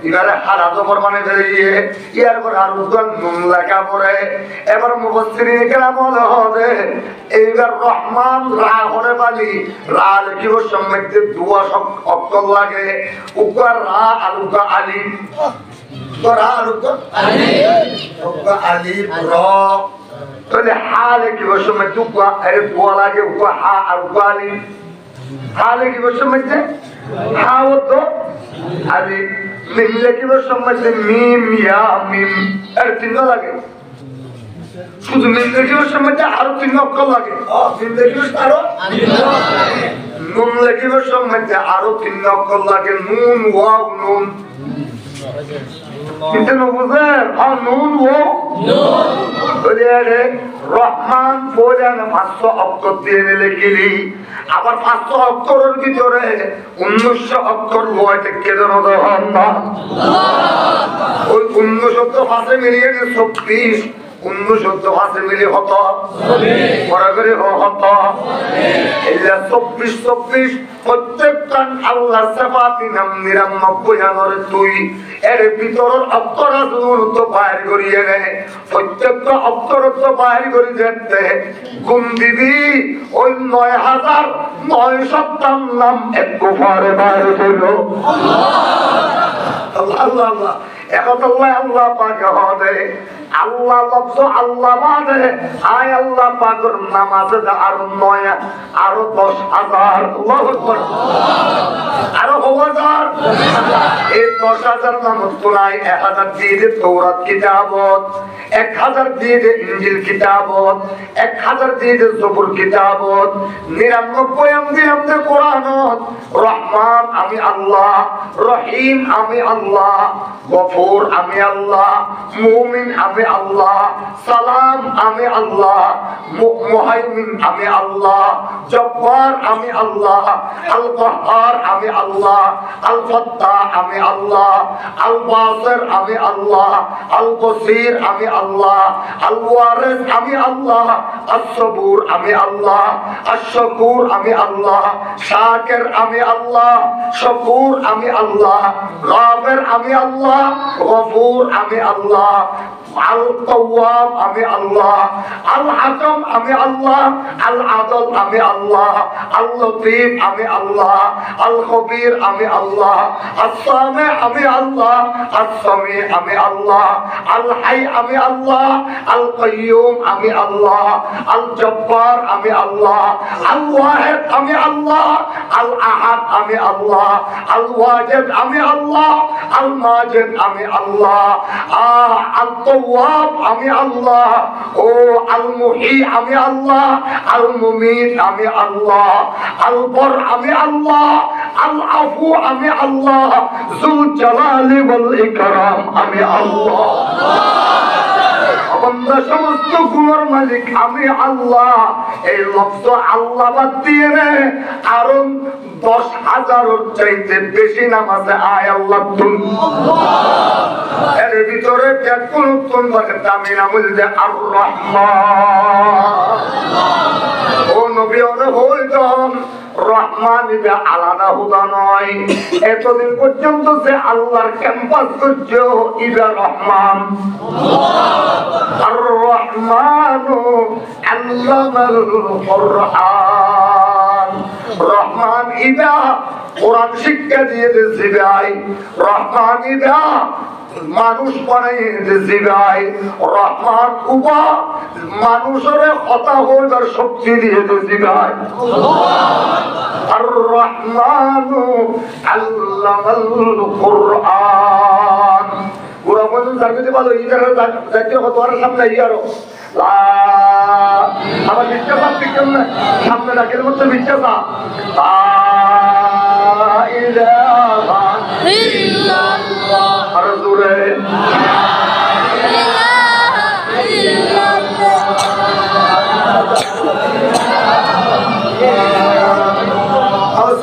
A: এবারে হারা জবর মানে বেরিয়ে ইয়ার পরে আর উগর নুন লেখা পড়ে এবার মুফাসসিরিন কেরাম বলে এইবার রহমান রা হরে বালি রা লিখিব সম্মিতে দুয়া অক্ষর লাগে উগর রা আর উগর আলিফ রা আর উগর আলিফ র তাহলে হালে কি বসমে দুকা আরে দুয়া লাগে উকা হা আর উকালি হালে কি বসমে হা তো আরে মিম কি বসমে মিম ইয়া মিম আর তিন লাগে শুধু মিম কি বসমে আরো তিন অক্ষর লাগে মিম কি আরো নুন কি বসমে আরো তিন অক্ষর লাগে নুন ওয়াও নুন কিন্তু বুঝে নুন ও রহমান বলেন 500 অক্ষর দিয়ে লিখলি আবার 500 অক্ষরের ভিতরে 1900 অক্ষর হইতে কেন না ওই 1900 ভাষা মিলিয়ে 26 1900 ভাষা মিলিয়ে হতো পরে করে হতো এলা 24 প্রত্যেকটা আল্লাহ সিফাতি নাম 99 তুই এর ভিতরের অক্ষর তো বাইর করিয়ে নে প্রত্যেকটা অক্ষর তো বাইর করি যেতে গুণ দিবি ওই 9900 নাম এক গোফারে বাইর হইল আল্লাহ আল্লাহ আল্লাহ এখন আল্লাহ পাক হবে আল্লাহ লফজ আল্লাহ মানে আয় আল্লাহ পাকের নাম আছে আরো 9 আরো 10,000 আল্লাহু আকবার আরো 1000 এই 10,000 নাম তোলাই 1000 দিয়ে দে তাওরাত কিতাবত 1000 দিয়ে দে ইনজিল কিতাবত 1000 দিয়ে দে জবুর কিতাবত 99 দিয়ে দে কোরআনত রহমান আমি আল্লাহ রহিম আমি আল্লাহ গফুর আমি আল্লাহ মুমিন আমি আল্লাহ সালাম আমি আল্লাহ মুহাইমিন আমি আল্লাহ জব্বার আমি আল্লাহ আল কাহ্হার আমি আল্লাহ আল ফাত্তাহ আমি আল্লাহ আল বাসির আমি আল্লাহ আল বসির আমি আল্লাহ আল ওয়ারিস আমি আল্লাহ আস সবুর আমি আল্লাহ আশ শাকুর আমি আল্লাহ শাকির আমি আল্লাহ শাকুর আমি আল্লাহ গাফির আমি আল্লাহ গফুর আমি আল্লাহ আল তাওয়াব আমি আল্লাহ আল হাকাম আমি আল্লাহ আল আদল আমি আল্লাহ আল লতীফ আমি আল্লাহ আল খবীর আমি আল্লাহ আস সামি আমি আল্লাহ আস সামি আমি আল্লাহ আল হাই আমি আল্লাহ আল কাইয়ুম আমি আল্লাহ আল জব্বার আমি আল্লাহ আল ওয়াহিদ আমি আল্লাহ আল আহাদ আমি আল্লাহ আল ওয়াজিদ আমি আল্লাহ আল মাজিদ আমি আল্লাহ আল তাওয়াব আমি আল্লাহ, ও আল মুহি আমি আল্লাহ, আল মুমিত আমি আল্লাহ, আল বর আমি আল্লাহ, আল আফু আমি আল্লাহ, যুল জালালি ওয়াল ইকরাম আমি আল্লাহ। বান্দা সমস্ত গুণের মালিক আমি আল্লাহ। এই লফজ আল্লাহ বাদ দিয়ে আরো 10,000 চাইতে বেশি নামাজে আয় আল্লাহ তুমি। এর ভিতরে কোন দামি নাম বলছে আর রহমান। ও নবী হইতম রহমান আলাদা হুদা নয়। এতদিন পর্যন্ত যে আল্লাহর ক্যাম্পাস করছে ইবা রহমান। আর রহমান আল্লামাল কুরআন। রহমান ইবা কোরআন শিক্ষা দিয়ে দিয়েছে ভাই। রহমান ইবা মানুষ বানাইয়ে দিয়েছে ভাই। রহমান উবা মানুষের কথা হইবার শক্তি দিয়ে দিয়েছে ভাই। আর রহমান আল্লামাল কুরআন। ওরা বলছে জানতে ভালো ইদার যাইতে হতো আর সামনে ইয়ারো আমার বিশ্বাস আপনি কেমন সামনে ডাকের মধ্যে বিশ্বাস আর দূরে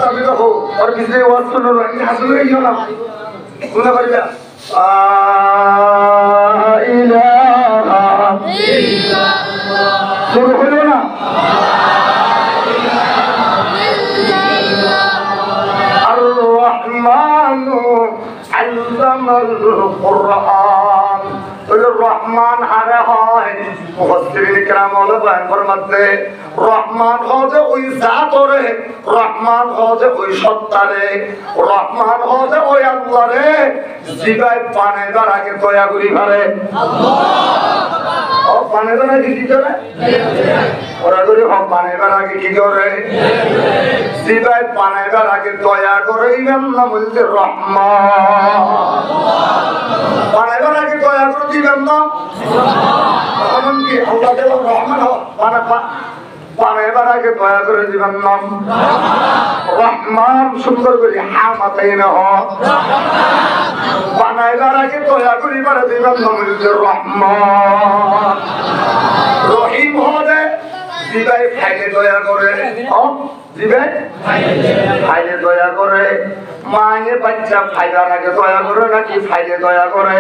A: আমি দেখো আর কিছু ওয়াজ শুনো হাসলে গিয়ে না শুনে পারি না শুরু হলো না আর রহমান আল্লামাল কুরআন। রহমান হারে হয় মুফাসসিরিন کرام ওয়ালা বয়ান ফরমাতে রহমান হচ্ছে ওই জাতরে, রহমান হচ্ছে ওই সত্তারে, রহমান হচ্ছে ওই আল্লাহরে জিবায় পানাইবার আগে দয়া করি পারে আল্লাহ। ও পানাইবার আগে কি করে ওরা করে হক পানাইবার আগে কি করে জিবায় পানাইবার আগে দয়া করে ইমাম নাম বলতে রহমান। পানাইবার আগে দয়া করে দিবেন না তখন কি আল্লাহ দেব রহমান পানাইবার আগে দয়া করে দিবেন নাম রহমান। সুন্দর করে হা মাথায় না বানাইবার আগে দয়া করিবার দিবেন নাম রহমান। রহিম হবে দিবাই ফাইলে দয়া করে, দিবে ফাইলে দয়া করে। মায়ের বাচ্চা ফাইবার আগে দয়া করে নাকি ফাইলে দয়া করে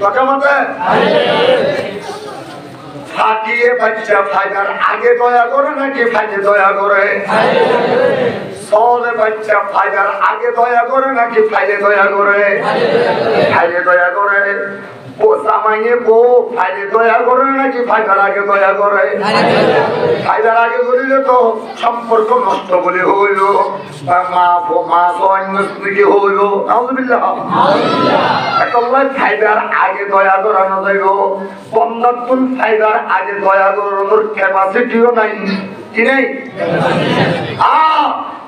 A: কথা মতে থাকিয়ে বাচ্চা ফাইবার আগে দয়া করে নাকি ফাইলে দয়া করে সলে বাচ্চা ফাইবার আগে দয়া করে নাকি ফাইলে দয়া করে ফাইলে দয়া করে। জামাইয়ে বউ ফাইলে দয়া করে নাকি ফাইবার আগে দয়া করে ফাইবার আগে করিলে তো সম্পর্ক নষ্ট বলে হইল মা অন্যদিকে হইল আলহামদুলিল্লাহ। ফাইবার আগে দয়া করানো যাইব বন্ধাত্মন ফাইবার আগে দয়া করানোর ক্যাপাসিটিও নাই কি নেই।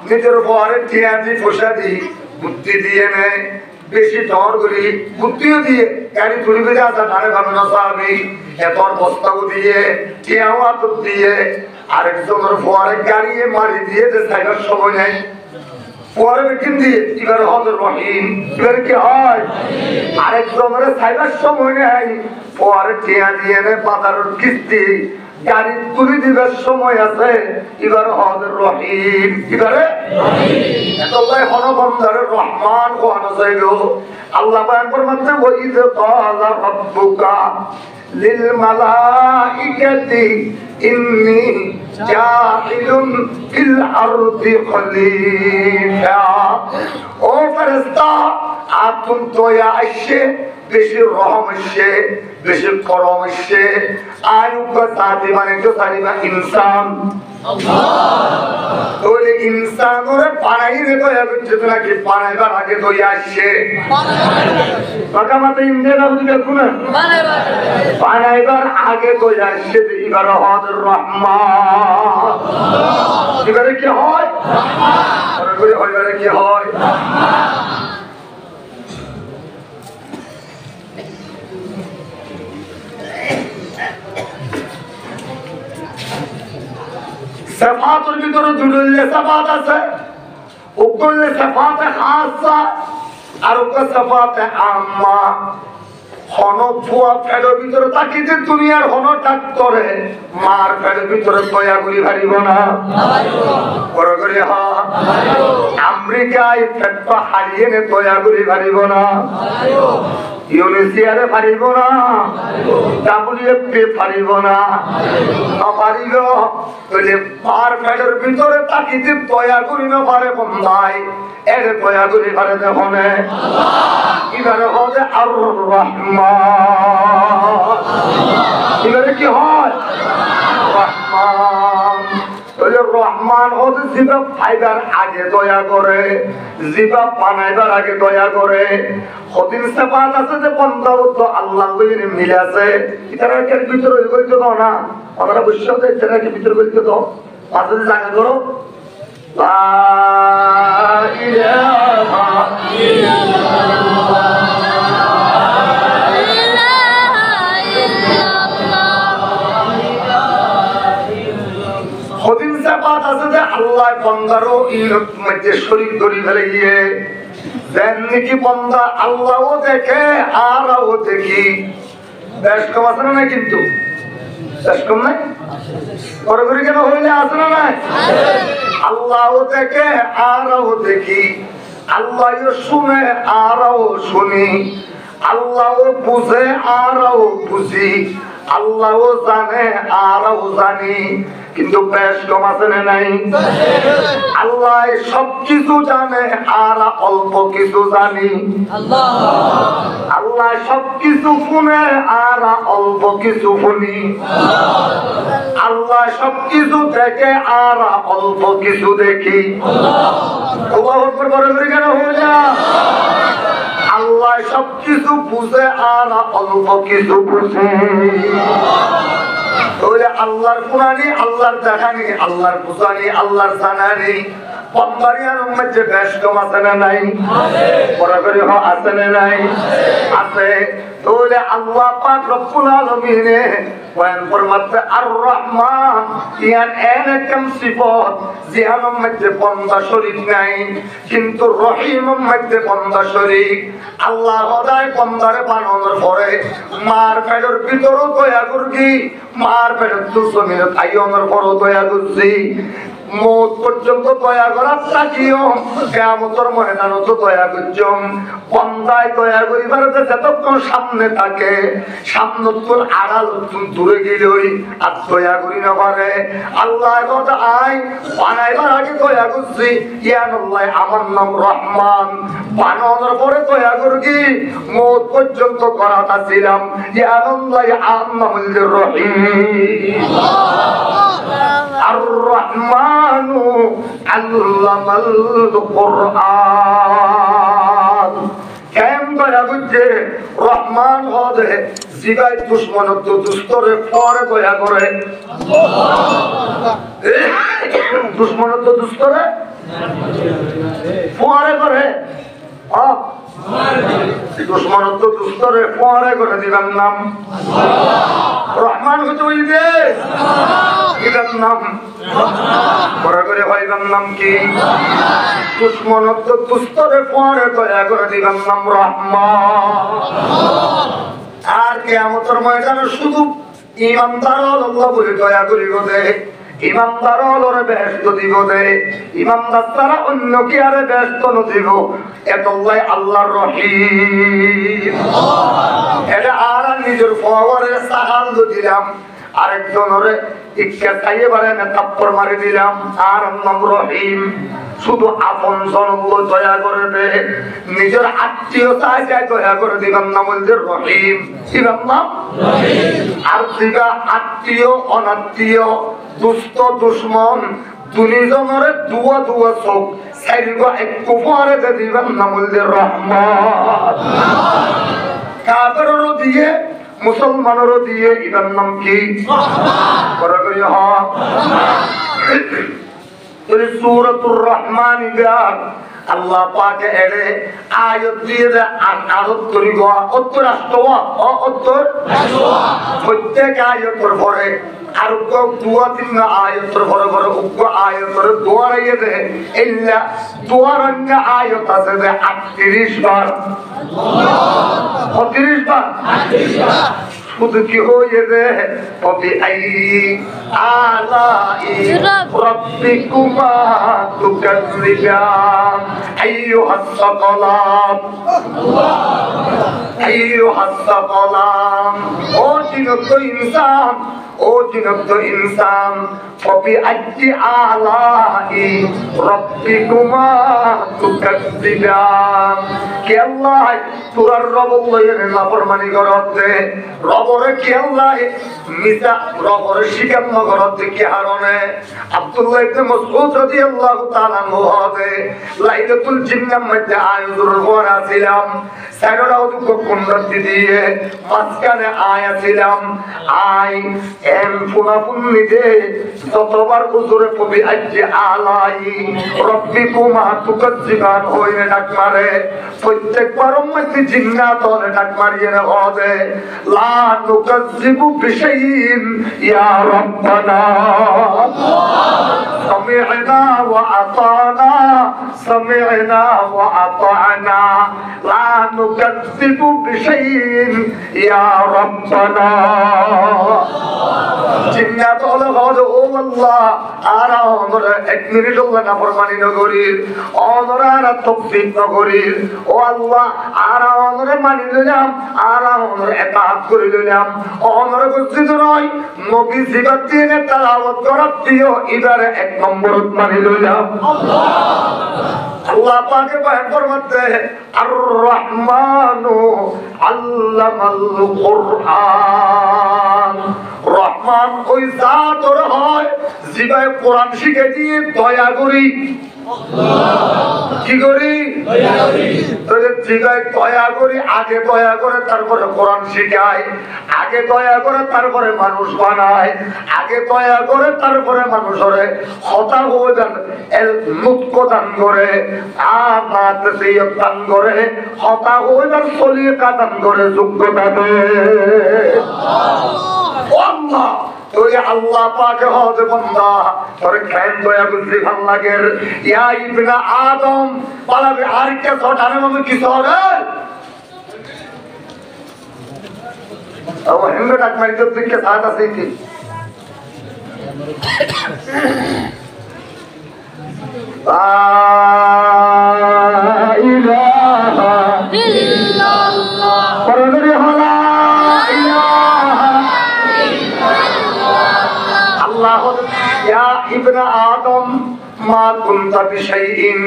A: নিজের পরে টিয়া দি পোষা দি বুদ্ধি দিয়ে নেয় বেশি দর করি বুদ্ধিও দিয়ে গাড়ি তুলি বেঁধে আসা ধারে ভাবে না সাহাবি এত বস্তাও দিয়ে টিয়াও আতর দিয়ে আরেকজনের পরে গাড়ি মারি দিয়ে যে সাইবার সময় নেই পরে বেকিন দিয়ে এবার হবে রহিম। এবার কি হয় আরেকজনের সাইবার সময় নেই পরে টিয়া দিয়ে নে বাজার কিস্তি গাড়ি তুলি দিবার সময় আছে এবার হবে রহিম। এবারে হনবন্দারের রহমান কোয়ানো চাইল আল্লাহ বয়ান ফরমাতে ওয়াইদ ক্বালা রাব্বুকা লিল মালাইকাতি ইন্নী জাইলুন ফিল আরদি খলিফা। ও ফেরেশতা আতুম তোয়া আসে বেশি রহম আসে বেশি করম আসে আয়ুকা সাথে মানে তো সারিবা ইনসান তাহলে ইনসান ওরে পানাইরে দয়া করছে নাকি পানাইবার আগে দয়া আসছে মাতে ইন্দিয়া না বুঝে শুনে পানাইবার আগে দয়া আসছে এবার হদ রহমান। এবারে কি হয় এবারে কি হয় সিফাতের ভিতরে দুইটা সিফাত আছে, ওগুলো সিফাতে খাসা আর ওগুলো সিফাতে আম্মা। হন ফুয়া ফেলের ভিতরে তাকিতে দুনিয়ার হন ডাক্তরে মার ফেলের ভিতরে দয়া করি ভারিব না বড় করে আমেরিকায় ফেটটা হারিয়ে নে দয়া করি ভারিব না, ইউনিসিয়ারে পারিব না, ডাব্লিউএফপি পারিব না, পারিব বলে মার ফেলের ভিতরে তাকিতে দয়া করি না পারে বন্ধাই এর দয়া করি পারে দেখনে এবারে হবে আর রহমান, এবারে কি হয় রহমান। রহমান হচ্ছে জিবা ফাইবার আগে দয়া করে, জিবা বানাইবার আগে দয়া করে। হদিন সেবাত আছে যে বন্ধা তো আল্লাহ মিলে আছে, এটার ভিতরে করিতে দাও না, আমরা বসে এটাকে ভিতরে করিতে দাও, মাঝে জায়গা করো লা ইলাহা ইল্লাল্লাহ। আল্লাহ বন্দারও ইরত মধ্যে শরীর ধরি ফেলে গিয়ে দেন নাকি বন্দা আল্লাহও দেখে আরও দেখি। বেশ কম আছে না, কিন্তু বেশ কম নাই, ঘরে কেন হইলে আছে না নাই? আল্লাহও দেখে আরও দেখি, আল্লাহও শুনে আরও শুনি, আল্লাহও বুঝে আরও বুঝি, আল্লাহও জানে আরও জানি। কিন্তু বেশ কম আছে না নাই? আল্লাহ সবকিছু জানে আর অল্প কিছু জানি, আল্লাহ সবকিছু শুনে আর অল্প কিছু শুনি, আল্লাহ সবকিছু দেখে আর অল্প কিছু দেখি। কেন হয়ে যা আল্লাহ সবকিছু বুঝে আর অল্প কিছু বুঝে। আল্লাহর কুরানি, আল্লাহর দেখানি, আল্লাহর বুঝানি, আল্লাহর জানানি বন্দারিয়ার মধ্যে বেশ কম আছে না নাই? বরাবরই আছে না নাই? আছে। তাহলে আল্লাহ পাক রব্বুল আলামিনে বয়ান ফরমাতে আর রহমান ইয়ান এরকম সিফত জিহানের মধ্যে বন্দা শরীক নাই, কিন্তু রহিমের মধ্যে বন্দা শরীক। আল্লাহ হদায় বন্দারে বানানোর পরে মার পেটের ভিতরও দয়া করবি, মার পেটের 200 মিনিট আইনের পরও দয়া করছি, মৌত পর্যন্ত দয়া করার থাকিও কিয়ামতের ময়দানে তো দয়া করছম। বন্দায় দয়া করিবার যতক্ষণ সামনে থাকে, সামনে তোর আড়াল দূরে গেলই আর দয়া করি না পারে। আল্লাহ কথা আই বানাইবার আগে দয়া করছি, ইয়ানুল্লাহ আমার নাম রহমান, বানানোর পরে দয়া করবি, মৌত পর্যন্ত করাটা ছিলাম ইয়ানুল্লাহ আমার নাম রহিম। আর রহমান আল্লামাল কুরআন। কেন দয়া করছে? রহমান হদে জিগায় দুশ্মনের দুস্তরে পরে দয়া করে, দুশ্মনের দুস্তরে পরে করে, দুশ্মনের দুস্তরে পরে করে দিবেন নাম রহমান হতে হইবে, এটার নাম পরে করে হইবেন নাম কি? দুশ্মনের দুস্তরে পরে দয়া করে দিবেন নাম রহমান। আর কিয়ামতের ময়দানে শুধু ইমানদার আল্লাহ বলে দয়া করিব দে, ইমানদার হলরে বেহেশত দিব দে, ইমানদার তারা অন্য কি আরে বেহেশত নদিব। এতল্লাই আল্লাহর রহিম। এটা আর নিজের ফওয়ারে সাহাল দিলাম, আরেকজনের ইচ্ছা চাইয়ে পারে না থাপ্পড় মারি দিলাম, আর নাম রহিম। শুধু আপন জনগুলো দয়া করে দে, নিজের আত্মীয় চাই চাই দয়া করে দিলাম নাম রহিম। দিলাম নাম আর দিবা আত্মীয় অনাত্মীয় দুস্থ দুশ্মন দুনিজনের দুয়া দুয়া চোখ সাইব একটু পরে দিবেন নাম রহমান। কাফেরও দিয়ে মুসলমানেরও দিয়ে এটার নাম কি? সূরাতুর রহমান আল্লাহ পাকে এড়ে আয়াত দিয়ে আরত করিব উত্তর রাষ্ট্র উত্তর প্রত্যেক আয়াতের পরে আর দুয়া তিন আয়াতের বড় বড় উগ্র আয়াতের দোয়া রাইয়ে দে ইল্লা দোয়ার অন্য আয়াত আছে যে 38 বার 30 বার শুধু কি হয়ে রে পপি আই আলাই রাব্বিকুমা তুকাজ্জিবান আইয়ুহাস সাকালাম আইয়ুহাস সাকালাম ও জিনত ইনসান ও জিনত ইনসান পপি আই আলাই রাব্বিকুমা তুকাজ্জিবান কে আল্লাহ তোরার রব লইয়ে নাফরমানি করতে রবরে কি আল্লাহ মিছা রবরে শিকার ন করতে কি হারনে আব্দুল্লাহ ইবনে মাসউদ রাদিয়াল্লাহু তাআলা মুহাদে লাইলাতুল জিন্নার মধ্যে আয়াতুল কোরআন ছিলাম সাইডটা দুঃখ কুন্ডতি দিয়ে মাঝখানে আয়া ছিলাম আই এম পুনাপুন্নিতে যতবার হুজুরে কবি আজকে আলাই রব্বিকুমা তুকাজ্জিবান হইনে ডাক মারে প্রত্যেকবার উম্মতি জিন্নাত হলে ডাক মারিয়ে না হবে লা তুকাজ্জিবু বিশাইইন ইয়া রাব্বানা সামি'না ওয়া আতানা সামি'না ওয়া আতানা লা নুকাজ্জিবু বিশাইইন ইয়া রাব্বানা জিন্নাত হলে হবে ও আল্লাহ আর আমরা এক মিনিট আল্লাহ নাফরমানি নগরীর আমরা তকফির নগরীর ও আল্লাহ আর আমরা মানি নিলাম আর আমরা ইতাআত করে নিলাম আমরা বুঝিত নয় নবী জিবাত দিয়ে তেলাওয়াত করার দিও এবারে এক নম্বর মানি নিলাম আল্লাহ পাকে বয়ান ফরমাতে আর রহমানু আল্লামাল কুরআন রহমান ওই জাতর হয় জিবায় কোরআন শিখে দিয়ে দয়া করি কি করি জিগায় দয়া করি আগে দয়া করে তারপরে কোরআন শিখায় আগে দয়া করে তারপরে মানুষ বানায় আগে দয়া করে তারপরে মানুষের হতা হয়ে যান মুক্ত দান করে দান করে হতা হয়ে যান চলিয়ে দান করে যোগ্যতা দেয় আল্লাহ তুই আল্লাহ পাকে হতে বন্দা তোর কেন দয়া করতে ভাল লাগে ইয়া ইবনে আদম পালাবে আর কে ছটানে মধ্যে কি হবে ও হিন্দু ডাক মারি তো তুই কে সাথ আছে কি লা ইলাহা ইল্লাল্লাহ পরদরি হলা ইয়া ইবনে আদম মা কুনতা বিশাইইন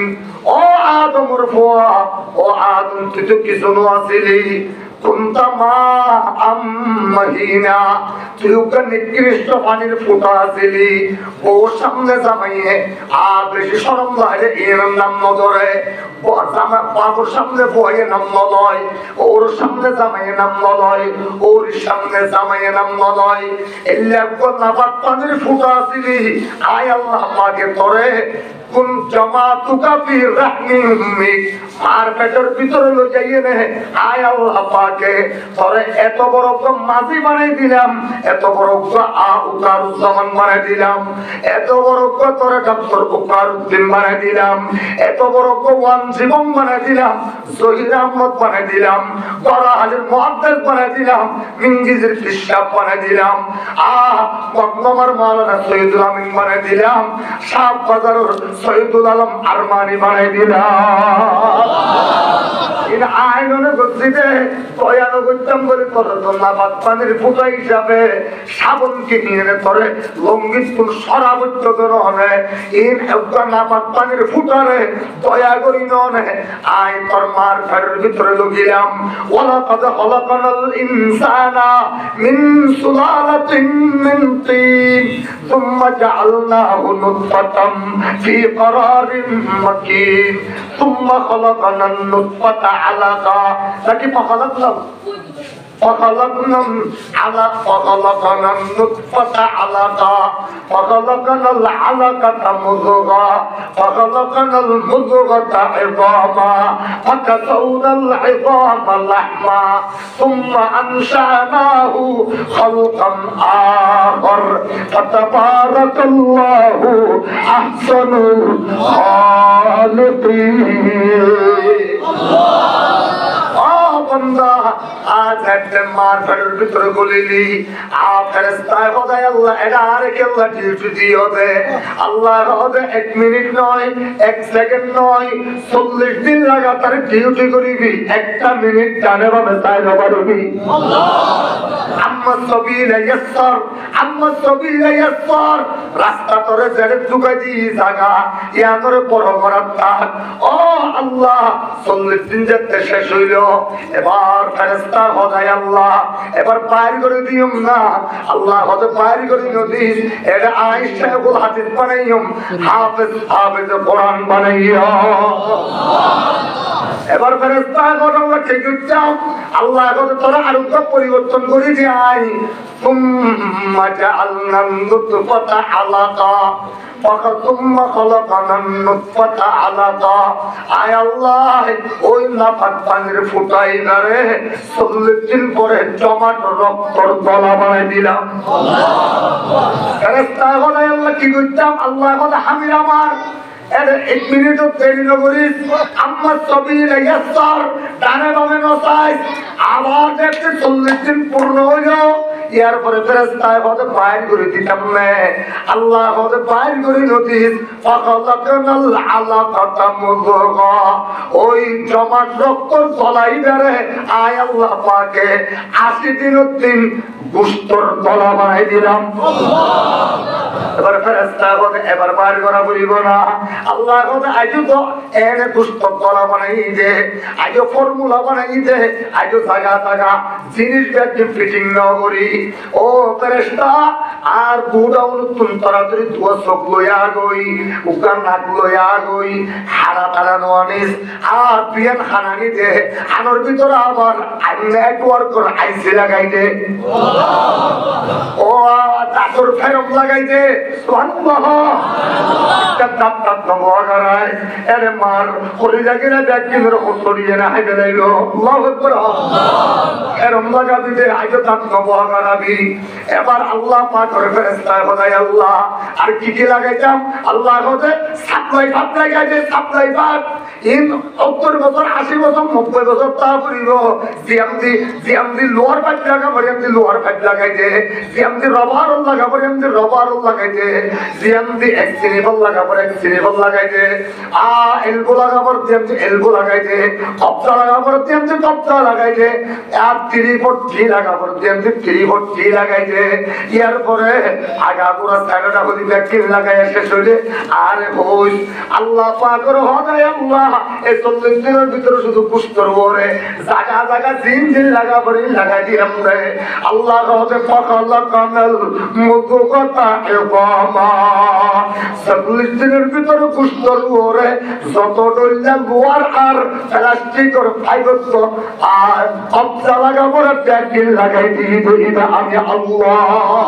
A: ও আদমের ফুয়া ও আদম তুই তো কিছু নছিলি কুনতা মা আম্মাহিনা তুই ওকে নিকৃষ্ট পানির ফুটা ছিলি ও সামনে জামাইয়ে বেশি শরম লাগে এর নাম নজরে ও জামা বাবুর সামনে বয়ে নাম নয় ওর সামনে জামাইয়ে নাম নয় ওর সামনে জামাইয়ে নাম নয় এল্লা নাবাত পানির ফুটা ছিলি আয় আল্লাহ পাকে তোরে কোন জামাতুকা ফি রাহমি উম্মিক মার পেটের ভিতরে লই যাইয়ে নে আয় আল্লাহ পাকে তোরে এত বড় মাঝি বানাই দিলাম এত বড় উকারুজ্জামান বানাই দিলাম এত বড় তোরে ডক্টর উকারুদ্দিন বানাই দিলাম এত বড় ওয়ান জীবন বানাই দিলাম জহির আহমদ বানাই দিলাম গড়া আলীর মুহাদ্দিস বানাই দিলাম মিঙ্গিজের কিশাব বানাই দিলাম মকদমার মাওলানা সৈয়দুল আমিন বানাই দিলাম শাহ বাজারের সৈয়দুল আলম আরমানি বানাই দিলাম ইন আইননে গতিতে তয়ানো করতাম বলে তোর না পানির ফুটা হিসাবে সাবনকে নিয়ে তোরে লঙ্গিত কোন সরাবত্য ধরে ইন একটা না পানির ফুটারে দয়া করি ননে আই তোর মার ঘরের ভিতরে লগিলাম ওয়ালা কাদ খলাকানাল ইনসানা মিন সুলালাতিন মিন তিন সুম্মা জাআলনাহু নুতফাতাম ফি قرارٍ مكين ثم خلقنا النطفة علقة لكن ما خلقنا فخلقنا النطفة علقة فخلقنا العلقة مضغة فخلقنا المضغة عظاما فكسونا العظام لحما ثم أنشأناه خلقا آخر فتبارك الله أحسن الخالقين বন্দা আজ একটা মার পেটের ভিতরে গলিলি ফেরেশতায় খোদাই আল্লাহ এটা আরেক আল্লাহ ডিউটি দিও দে আল্লাহ হদে 1 মিনিট নয় 1 সেকেন্ড নয় 40 দিন লাগাতার ডিউটি করিবি একটা মিনিট ডানে বামে তাই রবারবি আল্লাহ আম্মা সাবিলা ইয়াসসার রাস্তা তোরে জেরে ঢুকাই দি জায়গা ইয়া করে বড় করার তাক ও আল্লাহ 40 দিন যেতে শেষ হইল এবার ফেরেশতা খোদাই আল্লাহ এবার পার করে দিও না আল্লাহ হতে পার করে দিস এটা আয়েশা বল হাদিস বানাইও হাফেজ কোরআন বানাইও এবার ফেরেশতা আল্লাহ কে চাও আল্লাহ কত তোরা আরোগ্য পরিবর্তন করে যাই ثم جعلنا النطفة علقة ثم خلقنا النطفة علقة আয় আল্লাহ ওই নাফাক পানির ফুটাই করে 40 দিন পরে টমেটো রক্তর দলা বানাই দিলাম আল্লাহ ফেরেশতা বলে আল্লাহ কি করতাম আল্লাহ বলে আমি আমার এর 1 মিনিটও দেরি না করিস আম্মা সাবিলা ইয়াসসার ডানে বামে নসাই আবার দেখতে 40 দিন পূর্ণ হইল ইয়ার পরে ফেরেশতায় বলে বাইর করে দিতাম না আল্লাহ বলে বাইর করে নদিস ফাকালাকানাল আলাকাতা মুযগা ওই জমা রক্তর তলাই বেরে আয় আল্লাহ পাকে 80 দিনের দিন গোশতর তলা বানাই দিলাম আল্লাহ এবার ফেরেশতা বলে এবার বাইর করা বলিব না আল্লাহ বলে আজও তো এর গোশতর তলা বানাই দে আজও ফর্মুলা বানাই দে আজও জায়গা জিনিস ব্যাগ ফিটিং না করি ও ফেরেশতা আর বুড়াও নতুন তাড়াতাড়ি দুয়া চোখ লইয়া গই উকান নাক লইয়া গই হাড়া টাড়া নোয়ানিস আর পিয়ান খানানি দে আনোর ভিতরে আবার নেটওয়ার্ক আইসি লাগাই দে ও দাঁতর ফেরম লাগাই দে সুবহানাল্লাহ দাঁত দাঁত নবয়া করায় এরে মার কলি জাগিরা ব্যাগ কিনে সরিয়ে না হাইতে লাইল আল্লাহু আকবার এরম লাগাবি দে আইতো দাঁত নবয়া করাবি এবার আল্লাহ পাক করে ফেরেশতা খোদাই আল্লাহ আর কি লাগাইতাম আল্লাহ হতে সাপ্লাই ভাত লাগাই দে সাপ্লাই ভাত ইন 70 বছর 80 বছর 90 বছর তা পড়িব জিএমডি লোয়ার ভাত লাগা পর্যন্ত লোয়ার ভাত লাগাই দে জিএমডি রবার লাগা পর্যন্ত রবার লাগাই দে জিএমডি এক্সিনেবল লাগা পর্যন্ত এক্সিনেবল লাগাই দে এলবো লাগা পর্যন্ত এলবো লাগাই দে কপ্তা লাগা পর্যন্ত কপ্তা লাগাই দে আর 3/4 লাগা পর্যন্ত 3/4 লাগাই দে ইয়ার পরে আগা পুরা সাইডটা হলি ব্যাকিং লাগাই শেষ হইলে আর হই আল্লাহ পাকের হদায় আল্লাহ এই 40 দিনের ভিতরে শুধু কুস্তর ওরে জায়গা জিন লাগা পড়ি লাগাই দিলাম রে আল্লাহ হতে পাকাল্লা কানাল মুকুকতা ইবামা 40 দিনের ভিতরে কুস্তর ওরে যত ডইলা লোয়ার আর প্লাস্টিকের ফাইবার তো আর কপজা লাগা পড়ে ব্যাকিং লাগাই দিই আমি আল্লাহ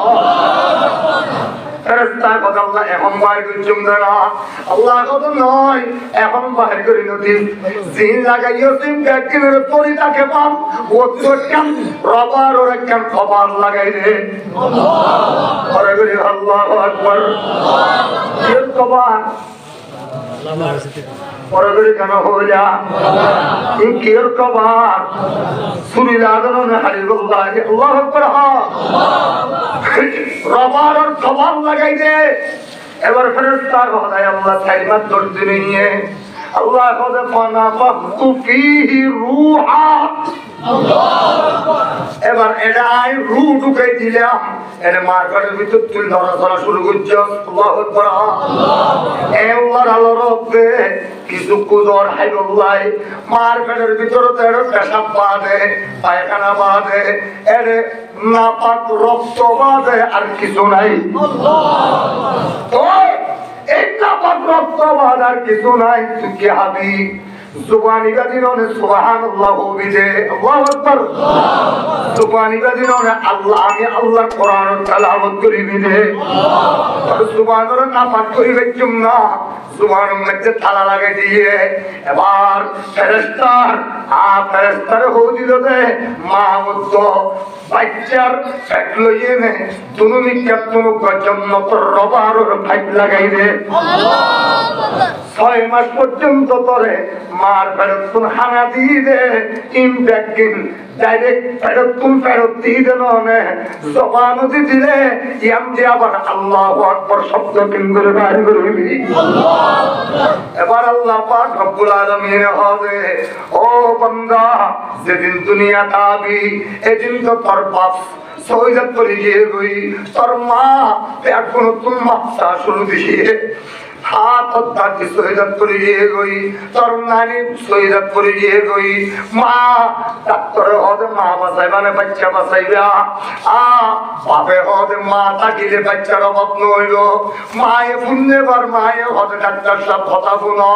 A: ফেরেশতা কথা আল্লাহ এখন বাইর করছুম না আল্লাহ কথা নয় এখন বাইর করে নদী জিন লাগাইও সিম ব্যাকিনের পরি তাকে পাম ও তো কেন রবার ওর কেন খবর লাগাই দে আল্লাহ পরে বলি আল্লাহু আকবার কি খবর পরে কেন হইলা এই কের কবার সুরি লাগানো না হারিবুল্লাহ আল্লাহু আকবার রবার আর খবর লাগাই দে এবার ফেরেশতা খোদাই আল্লাহ সাইমাত ধরতে নিয়ে আল্লাহ খোদা ফানাফাতু ফীহি রূহা এবার এটা আই রু ঢুকাই দিলাম এটা মার্কেটের ভিতর তুই নড়াচড়া শুরু করছ আল্লাহু আকবার আল্লাহর রব্বে কিছু কুদর হাইবুল্লাহ মার্কেটের ভিতরে তো এটা পেশাব বাঁধে পায়খানা বাঁধে এরে নাপাক রক্ত বাঁধে আর কিছু নাই আল্লাহ এই নাপাক রক্ত বাঁধে আর কিছু নাই তুই কি হাবি জুবানি গাদিননে সুবহানাল্লাহ বিদে আল্লাহু আকবার জুবানি গাদিননে আল্লাহ আমি আল্লাহর কোরআন তেলাওয়াত করি বিদে সুবহানাল্লাহ না পাঠ করি বেচুম না সুবহানাল্লাহ মধ্যে তালা লাগাই দিয়ে এবার ফেরেশতার হদিল দে মাহমুদ বাচ্চার ফেক লইয়ে নে তুনু নিকাত তুনু জান্নাতের রবারর ফাইট লাগাই দে আল্লাহু 6 মাস পর্যন্ত তোরে মার ফেরতুন হানা দিয়ে দে ইমব্যাকিন ডাইরেক্ট ফেরত দিয়ে দেন জবানও দিলে ইয়াম যে আবার আল্লাহু আকবার শব্দ কিনরে বাইরে করবি এবার আল্লাহ পাক রব্বুল আলামিন হবে ও বান্দা যেদিন দুনিয়া তাবি এদিন তো তোর বাপ সহিদত করে গিয়ে গই তোর মা এখন তুমি মাপসা শুরু দিয়ে হাত দাদি শহীদাত করে গিয়ে গই তোর নানি শহীদাত করে গিয়ে গই মা ডাক্তার হদে মা বাঁচাই মানে বাচ্চা বাঁচাইবা বাপে হদে মা থাকিলে বাচ্চার অভাব নইল মায়ে পুণ্যবার মায়ে হদে ডাক্তার সব কথা শুনো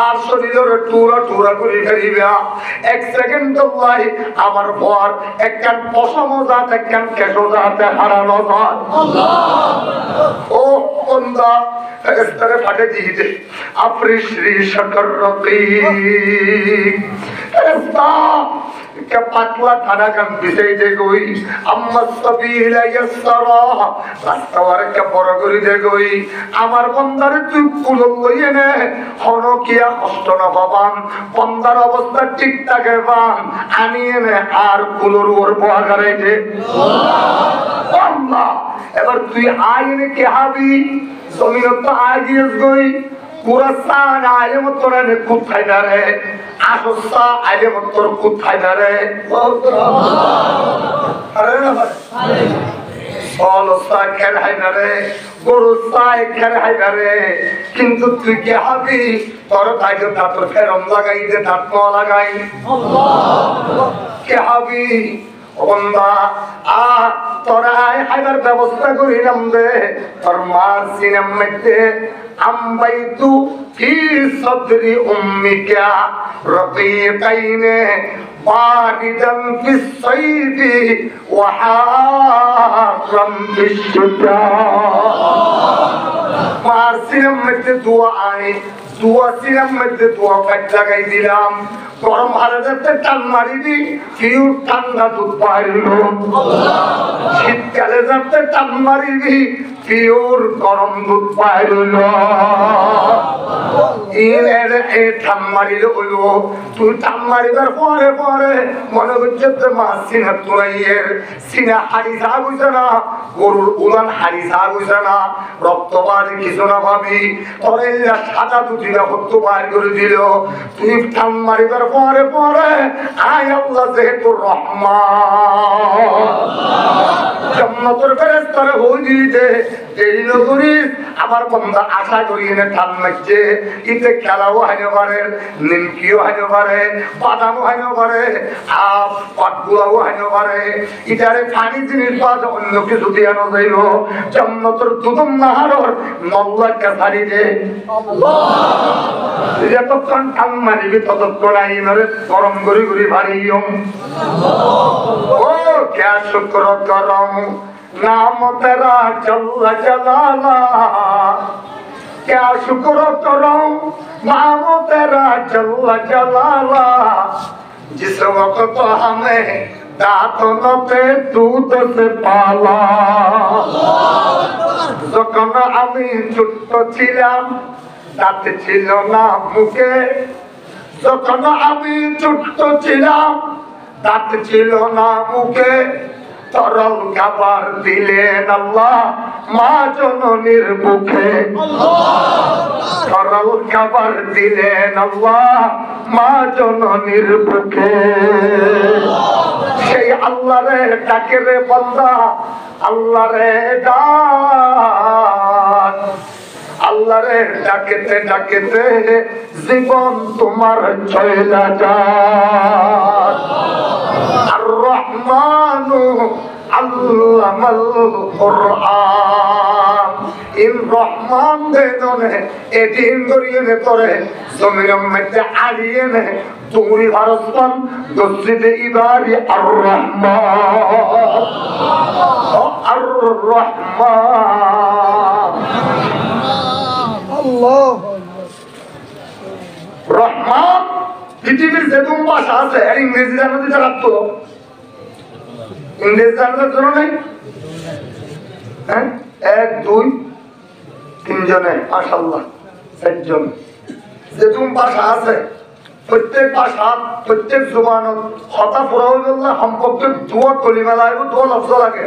A: আর শরীরের টুরা টুরা করে ফেলিবা 1 সেকেন্ড লাই আমার পর একখান পশম জাত একখান কেশো জাতে হারানো যায় ও বন্ধা স্তরে ফাটে দিয়ে দে আপনি শ্রী শকর রকিব কে পাতলা থানা কাম বিছাই দে গই আম্মা সাবিলা ইয়াসরা রাস্তার কে বড় করে দে গই আমার বন্দারে তুই কুল লইয়ে নে হনো কিয়া কষ্ট না বাবান বন্দার অবস্থা ঠিক থাকে বান আনিয়ে নে আর কুলর ওর বয়া করে দে আল্লাহ এবার তুই আইনে কে হাবি জমিন তো আগিয়ে গই কুরাসান আলে মতরে নে কোথায় দাঁড়ে আসস্তা আলে মতর কোথায় দাঁড়ে আরে না অলস্তা খেলাই না রে গরুস্তায় খেলাই না রে কিন্তু তুই কে হাবি তোর তাইকে তার ফেরম লাগাই দে তার ন লাগাই কে হাবি বন্ধা তোরা হাইবার ব্যবস্থা করিলাম দে তোর মার সিনেম মধ্যে আম্বাইতু ফি সদরি উম্মিকা রফিকাইনে বারিদান ফিস সাইদি ওয়া হারাম ফিস শুতা মার সিনেম মধ্যে দোয়া আই দোয়া সিনেম মধ্যে দোয়া কাট লাগাই দিলাম গরম হারাতে টান মারিবি কেউ ঠান্ডা দুধ পাইল শীতকালে যাতে টান মারিবি পিওর গরম দুধ পাইল টান মারিলে হইল তুই টান মারিবার পরে পরে মনে হচ্ছে যে মাছ সিনা তোরাইয়ের সিনা হাড়ি যা বুঝে না গরুর উলান হাড়ি যা বুঝে না রক্ত বাড়ি কিছু না ভাবি তোরে সাদা দুধিরা হত্য বার করে দিল তুই টান মারিবার পরে পরে আয় আল্লাহ যেহেতু রহমান জান্নাতের ফেরেশতারা হই দে দেরি না করিস আমার বান্দা আশা করি এনে টান মারছে ইতে খেলাও হাইতে পারে নিমকিও হাইতে পারে বাদামও হাইতে পারে পাটগুলাও হাইতে পারে ইটারে পানি জিনিস পাওয়া অন্য কিছু দিয়ে আনা যাইল জান্নাতের দুদম নাহারর নল্লাকে ছাড়ি দে যতক্ষণ টান মারিবি ততক্ষণ আইনরে গরম গড়ি গড়ি ভারিও ও क्या शुक्र करम नाम तेरा जल्ला जलाला क्या शुक्र करम नाम तेरा जल्ला जलाला जिस वक्त हमें दांतों पे दूध से पाला যখন আমি ছোট্ট ছিলাম দাঁত ছিল না মুখে যখন আমি ছোট্ট ছিলাম দাঁত ছিল না মুখে তরল খাবার দিলেন আল্লাহ মা জননীর মুখে তরল খাবার দিলেন আল্লাহ মা জননীর মুখে সেই আল্লাহ রে ডাকে রে বান্দা আল্লাহ রে ডাক আল্লাহ রে ডাকেতে ডাকেতে জীবন তোমার চলা যায় আর রহমানু আল্লামাল কুরআন ইন রহমান দেনে এদিন করিয়ে করে জমির মধ্যে আলিয়ে নে তুমরি ভারতমান দসিদে ইবারি আর রহমান
B: আল্লাহ
A: রহমান পৃথিবীর যেরকম ভাষা আছে আর ইংরেজি জানা দিতে রাখতো ইংরেজি জানার জন্য নেই হ্যাঁ 1 2 3 জনে মাশাআল্লাহ 4 জন যেরকম ভাষা আছে প্রত্যেক ভাষা প্রত্যেক জবানত কথা পুরা হয়ে গেল সম্পর্কে দুয়া কলিমা লাগবে দুয়া লফজ লাগে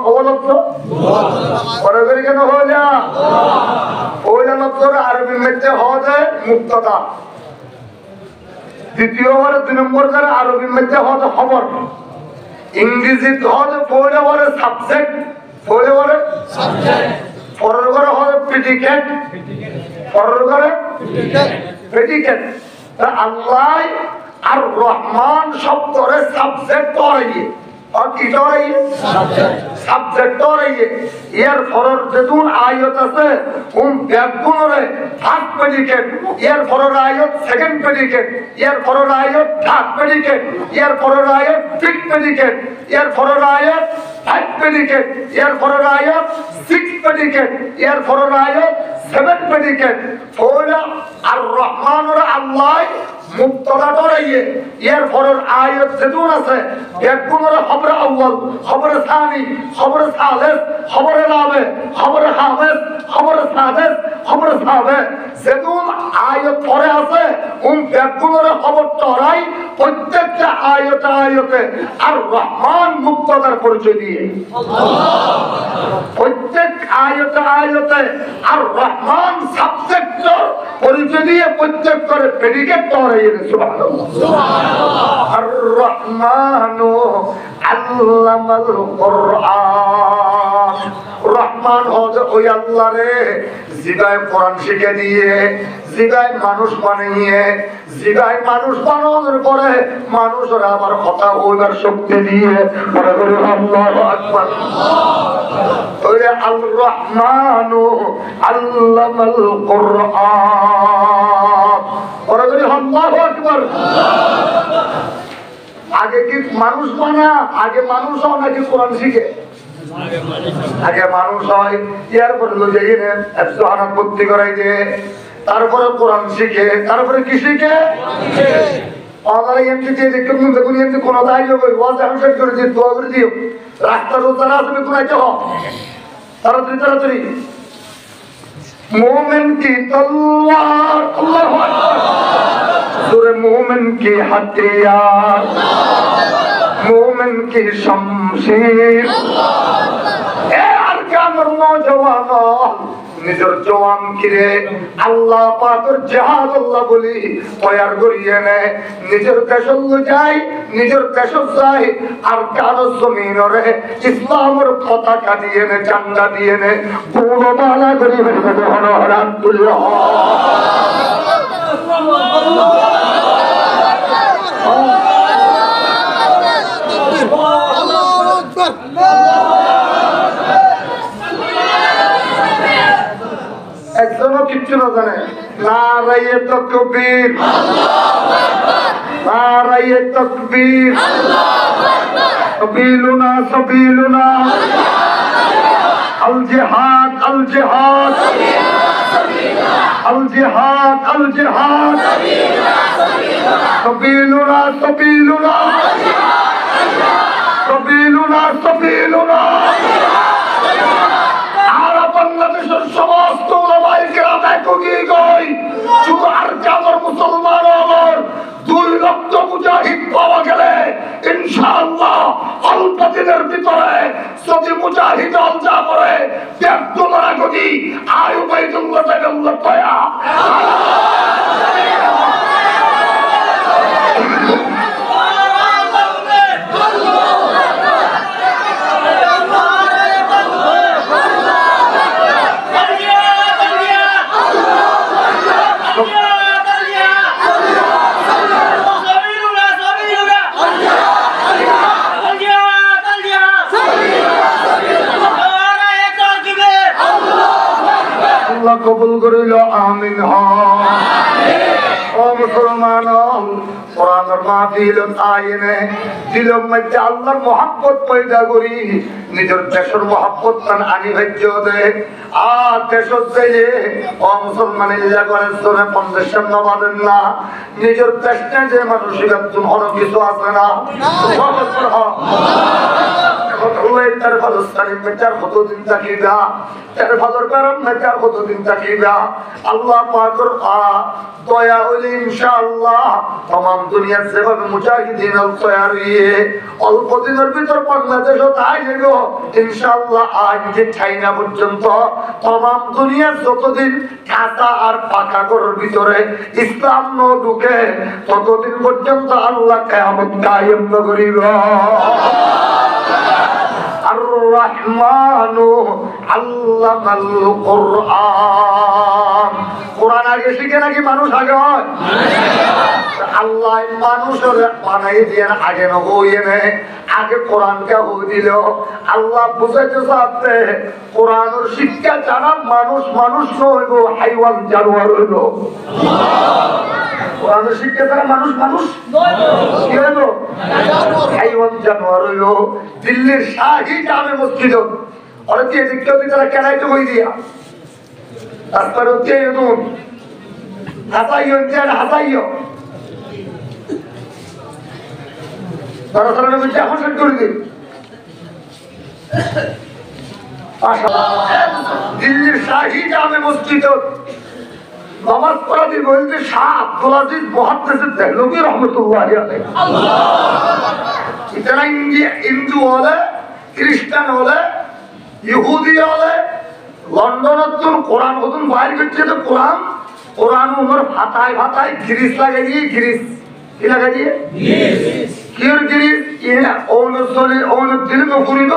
A: কয় লফজ পরে করে কেন হয় না ওই লফজ আরবি মধ্যে হয় যায় মুক্ততা দ্বিতীয়বার 2 নম্বর করে আরবি মধ্যে হয় খবর ইংরেজিতে হয় পয়লা বারে সাবজেক্ট পয়লা বারে সাবজেক্ট পরের বারে হয় প্রেডিকেট পরের বারে প্রেডিকেট আল্লাহ আর রহমান শব্দরে সাবজেক্ট করাইয়ে আর কি করাইয়ে সাবজেক্ট করাইয়ে এর ফরর যেতুন আয়াত আছে ব্যাকগুণরে ফার্স্ট প্রেডিকেট এর ফরর আয়াত সেকেন্ড প্রেডিকেট এর ফরর আয়াত থার্ড প্রেডিকেট এর ফরর আয়াত ফিফথ প্রেডিকেট এর ফরর আয়াত ফাইভ প্রেডিকেট এর ফরর আয়াত সিক্স প্রেডিকেট এর ফরর আয়াত সেভেন প্রেডিকেট ওরা আর রহমানরা আল্লাহ মুক্তদা করাইয়ে এর ফরর আয়াত যেতুন আছে ব্যাকগুণরে খবর আউয়াল খবর সানি খবর সালেস খবর রাবে খবর খামেস খবর সাদেস খবর সাবে যেতুন আয়াত পরে আছে ব্যাকগুণরে খবর তরাই প্রত্যেকটা আয়াতে আর রহমান মুক্তদার পরিচয় দিয়ে প্রত্যেক আয়াতে আর রহমান সাবজেক্টর পরিচয় দিয়ে প্রত্যেক করে প্রেডিকেট তরাই সুবহানাল্লাহ আর রহমানু আল্লামাল কুরআন রহমান হযরত ওই আল্লাহ রে জিগায় কোরআন শিখে দিয়ে জিগায় মানুষ বানিয়ে জিগায় মানুষ বানানোর পরে মানুষের আবার কথা হইবার শক্তি দিয়ে বলে বলে আল্লাহু আকবার ওই আল রহমানু আল্লামাল কুরআন বলে বলে আল্লাহু আকবার আগে কি মানুষ বানা আগে মানুষ হয় নাকি কোরআন শিখে আগে মানুষ হয় এরপরে ভর্তি করাই দিয়ে তারপরে কোরআন শিখে তারপরে কি শিখে রাস্তার তারা আসবে কোনাইতে হোক তাড়াতাড়ি তাড়াতাড়ি मोमिन की तलवार अल्लाहु अकबर सूरे मोमिन की हथियार मोमिन की शमशीर ए अरकामर नौजवानो নিজের জওয়ান কিরে আল্লাহ পাকের জিহাদ আল্লাহ বলি তৈয়ার করিয়ে নে নিজের দেশে যাই নিজের দেশে যাই আর কারো জমিনরে ইসলামের পতাকা দিয়ে নে ঝান্ডা দিয়ে নে পুরো বালা করিবে আলহামদুলিল্লাহ আল্লাহু আকবার একজনও কিচ্ছু না জানে নারায়ে তাকবীর আল্লাহু আকবার নারায়ে তাকবীর আল্লাহু আকবার সাবিলুনা সাবিলুনা আল জিহাদ আল জিহাদ আল জিহাদ আল জিহাদ সাবিলুনা সাবিলুনা সাবিলুনা সাবিলুনা বাংলাদেশের সমস্ত ওলামায়ে কেরাম একই কই শুধু আরকামের মুসলমান হওয়ার 2 লক্ষ মুজাহিদ পাওয়া গেলে ইনশাআল্লাহ অল্প দিনের ভিতরে যদি মুজাহিদ আলজা করে 1.5 ডলার গদি আয়ু বাইতুল্লাহ তাআলা তয়া করিল আমিন ও মুসলমান কোরআনের মাহফিল আইনে দিলের মধ্যে আল্লাহর মহব্বত পয়দা করি নিজের দেশের মহব্বত আনি ভাজ্য দে আর দেশের যে ও মুসলমান ইল্লা করে শুনে 50 নবাদেন না নিজের দেশে যে মানুষের কোনো কিছু আছে না তার ফলস্তানি মেটার কতদিন থাকিবা তার ফলর কারণ মেটার কতদিন থাকিবা আল্লাহ পাকের দয়া হইলে ইনশাআল্লাহ तमाम দুনিয়া যেভাবে মুজাহিদিন তৈরি হয়ে অল্প দিনের ভিতর বাংলাদেশও তাই যাবো ইনশাআল্লাহ আজ যে চাইনা পর্যন্ত तमाम দুনিয়া যতদিন কাঁচা আর পাকা ঘরের ভিতরে ইসলাম ন ঢুকে ততদিন পর্যন্ত আল্লাহ কিয়ামত কায়েম করিব الرحمن علم القرآن কোরআন আগে শিখে নাকি মানুষ আগে হয় আল্লাহ মানুষের বানাই দিয়ে আগে নবইয়ে আগে কোরআনকে হয়ে দিল আল্লাহ বুঝাইতে চাচ্ছে কোরআনের শিক্ষা জানা মানুষ মানুষ হইব হাইওয়ান জানোয়ার হইব কোরআনের শিক্ষা জানা মানুষ মানুষ কি হইব হাইওয়ান জানোয়ার হইব দিল্লির শাহী জামে মসজিদ ওরা দিয়ে দেখতে তারা কেনাইতে বই দিয়া তারপর হচ্ছে হাসাইও হাসাইও তারা তারা বলছে এখন সেট করে দিন দিল্লির শাহী জামে মসজিদ নামাজ পড়া দিয়ে বলতে শাহ আব্দুল আজিজ মুহাদ্দিস দেহলভী রহমতুল্লাহ আলাইহি ইতারা হিন্দু হলে খ্রিস্টান হলে ইহুদি হলে লন্ডনত কোরআন হতুন বাইর করছে তো কোরআন উমর ভাতায় ভাতায় গিরিস লাগাই দিয়ে গিরিস কি লাগাই দিয়ে কির গিরিস ইনা অনুসলি অনুদিন নকরিব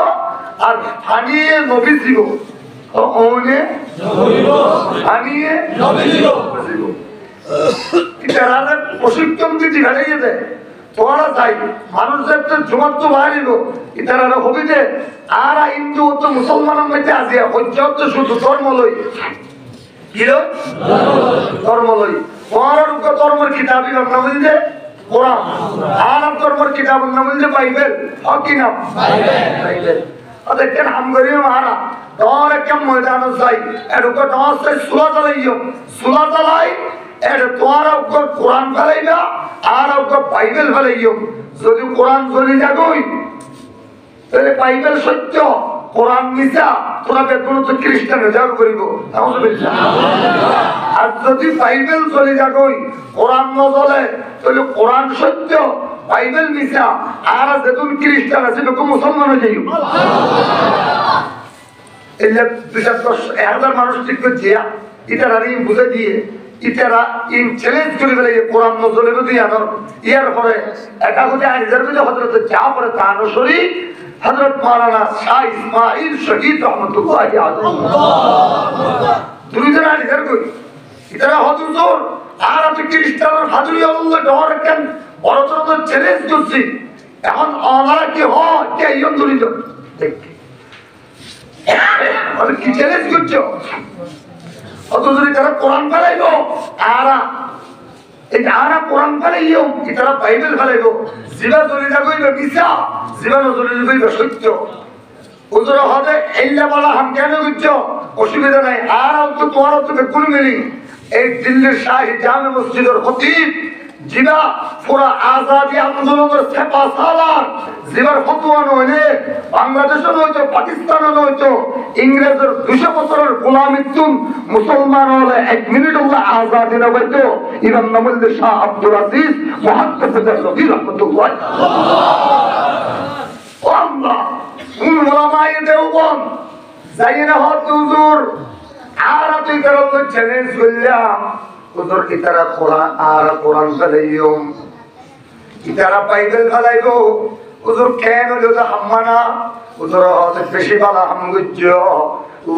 A: আর ফানিয়ে নবী দিব ওনে নবীব ফানিয়ে নবী দিব ইতারা প্রশিক্ষণ দিতে ভাড়াইয়ে দেয় তোরা যাই মানুষের তো জমাত তো বাড়িব ইতারা হবি যে আর হিন্দু তো মুসলমানের মধ্যে আসিয়া হজ্জত তো শুধু ধর্ম লই কি লই ধর্ম লই তোমার ধর্মের কিতাবই নাম বলছে কোরআন আর ধর্মের কিতাবের নাম বলছে বাইবেল কি নাম বাইবেল দেখেন হাম করিও মারা তোমার একটা ময়দান যাই এরকম তোমার সুলা চালাইও সুলা চালাই তোমার কোরআন ফেলাইবা আর বাইবেল ফেলাইও যদি কোরআন চলে যাবই তাহলে বাইবেল সত্য কোরআন মিশা তোরা বেতন তো খ্রিস্টান যাও করিব আর যদি বাইবেল চলে যাবই কোরআন ন চলে তাহলে কোরআন সত্য বাইবেল মিশা আর যেতুন খ্রিস্টান আছে বেতন মুসলমান হয়ে যাইব এই যে 210,000 মানুষ ঠিক করছে এটার আর বুঝে দিয়ে ইতারা ইন চ্যালেঞ্জ করে ফেলে কোরআন নজরে বুঝি আনার ইয়ার পরে এটা হচ্ছে আইজার মধ্যে হযরত জাফর তানসরি হযরত মাওলানা শাহ ইসমাইল শহীদ রহমাতুল্লাহ আলাইহি দুইজন আইজার কই ইতারা হযরত আর আছে খ্রিস্টানের হাজুরি আল্লাহ ডর কেন বড় বড় চ্যালেঞ্জ করছি এখন আমরা কি হয় কে ইয়ন ধরিত দেখ আর কি চ্যালেঞ্জ করছো অতজুরি তারা কোরআন ফেলাইব আরা কোরআন ফেলাইও তারা বাইবেল ফেলাইব জিবা চলে যাবইবে মিশা জিবা চলে যাবইবে সত্য ওদের হবে এল্লা বলা হাম কেন বুঝছ অসুবিধা নাই আর তো তোমার তো বেকুন মিলি এই দিল্লির শাহী জামে মসজিদের খতিব জিবা পুরা আজাদি আন্দোলনের সেপা সালার জিবার ফতোয়া নইলে বাংলাদেশও নইতো পাকিস্তানও নইতো ইংরেজের 200 বছরের গোলামিতুন মুসলমান হলে 1 মিনিট হলে আজাদি না হইতো ইমাম নামুল শাহ আব্দুল আজিজ মুহাদ্দিস দেহলভী রহমাতুল্লাহ আল্লাহ উলামায়ে দেওবন্দ যাইনা হত হুজুর আর তুই করল চ্যালেঞ্জ করলাম হুজুর ইতারা কোরআন ফেলাইও ইতারা বাইবেল ফেলাইবো হুজুর কেন হলো হাম্মানা হুজুর বেশি বালা হাম গুজ্জ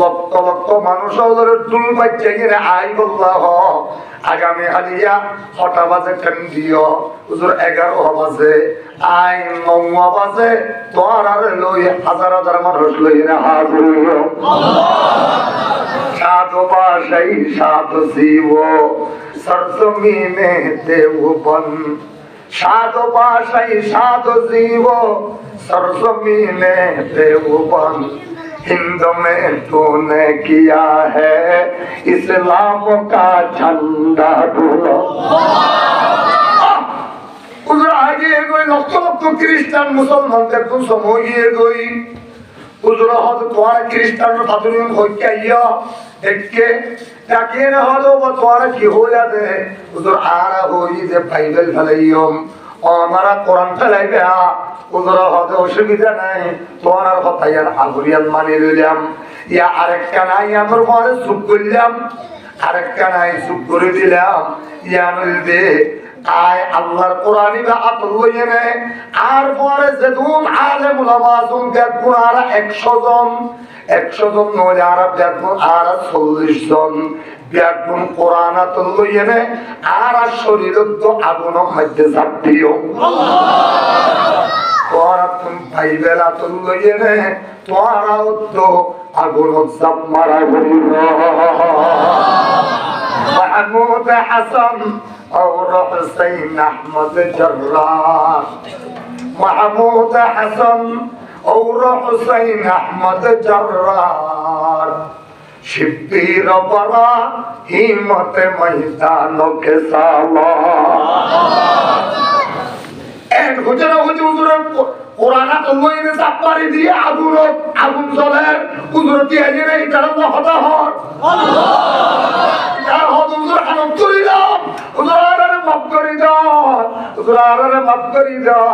A: লক্ষ লক্ষ মানুষ টুল বাচ্চা গিয়ে আই বললাহ আগামী হালিয়া 6টা বাজে কেন্দ্রীয় হুজুর 11 বাজে আই 9 বাজে তোর আর লই হাজার হাজার মানুষ লই না হাজির হইও সাধু বাসাই সাধু জীব সরজমিনে দেববন সাধু বাসাই সাধু জীব সরজমিনে দেববন हिंद में तूने किया है इस्लाम का झंडा ढूंढो उधर आगे कोई लक्ष लक्ष क्रिश्चियन मुसलमान देखो समोइए कोई उधर हाथ तुम्हारा क्रिश्चियन फादुरियम हो क्या या देख के ताकि ना हो तो वो तुम्हारा की हो जाते हैं उधर आ रहा हो ये जब बाइबल फलाइयों और हमारा कुरान फलाइबे आ उधर हाथ অসুবিধা নাই তোমার আর কথা ইয়ার আগুরিয়ান মানি লইলাম ইয়া আরেকটা নাই আমার ঘরে চুপ করলাম আরেকটা নাই চুপ করে দিলাম ইয়া মিলবে আয় আল্লাহর কোরআনি বা আতল লইনে আর পরে যেদুন আলেম উলামা আজম দেখুন আর 100 জন 100 জন নয় আর দেখুন আর 40 জন দেখুন কোরআন আতল লইনে আর শরীর তো আগুনের মধ্যে ঝাঁপ দিও তোরা তুমি বাইবেল আতল লইনে তোরাও তো আগুনের ঝাঁপ মারা করিল محمود حسن और हुसैन अहमद जर्रार محمود حسن और हुसैन अहमद जर्रार शिब्बीर बरा हिम्मत मैदानों के सालार एक हुजरा हुजूर কোরআনা তো লইনে চাপ মারি দিয়ে আগুন জ্বলে হুজুর কি আইয়ে নাই তার আল্লাহ হতা হর আল্লাহ হুজুর হানত করি দাও হুজুর আরে মাফ করি দাও হুজুর আরে মাফ করি দাও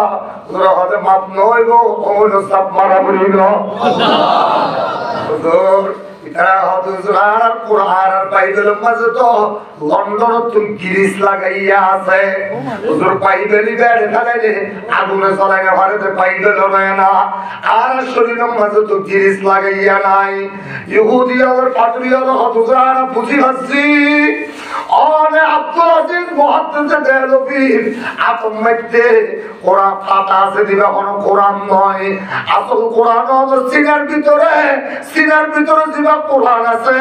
A: হুজুর হতে মাফ নয় গো ওন চাপ মারা বলি গো হুজুর ইতারা হুজুর আর কোরআন আর বাইবেলের মাঝে তো লন্ডন তুমি গিরিস লাগাইয়া আছে হুজুর বাইবেলই বেড়ে ফেলাইলে আগুনে জ্বলাই না ভারতে বাইবেল হয় না আর শরীরের মাঝে তো গিরিস লাগাইয়া নাই ইহুদি আর পাটরি আর হুজুর আর বুঝি হাসি অনে আব্দুল আজিজ মুহাদ্দিস দেহলভীর আতম মধ্যে কোরআন পাতা আছে দিবা কোনো কোরআন নয় আসল কোরআন আমার সিনার ভিতরে দিবা কোরআন আছে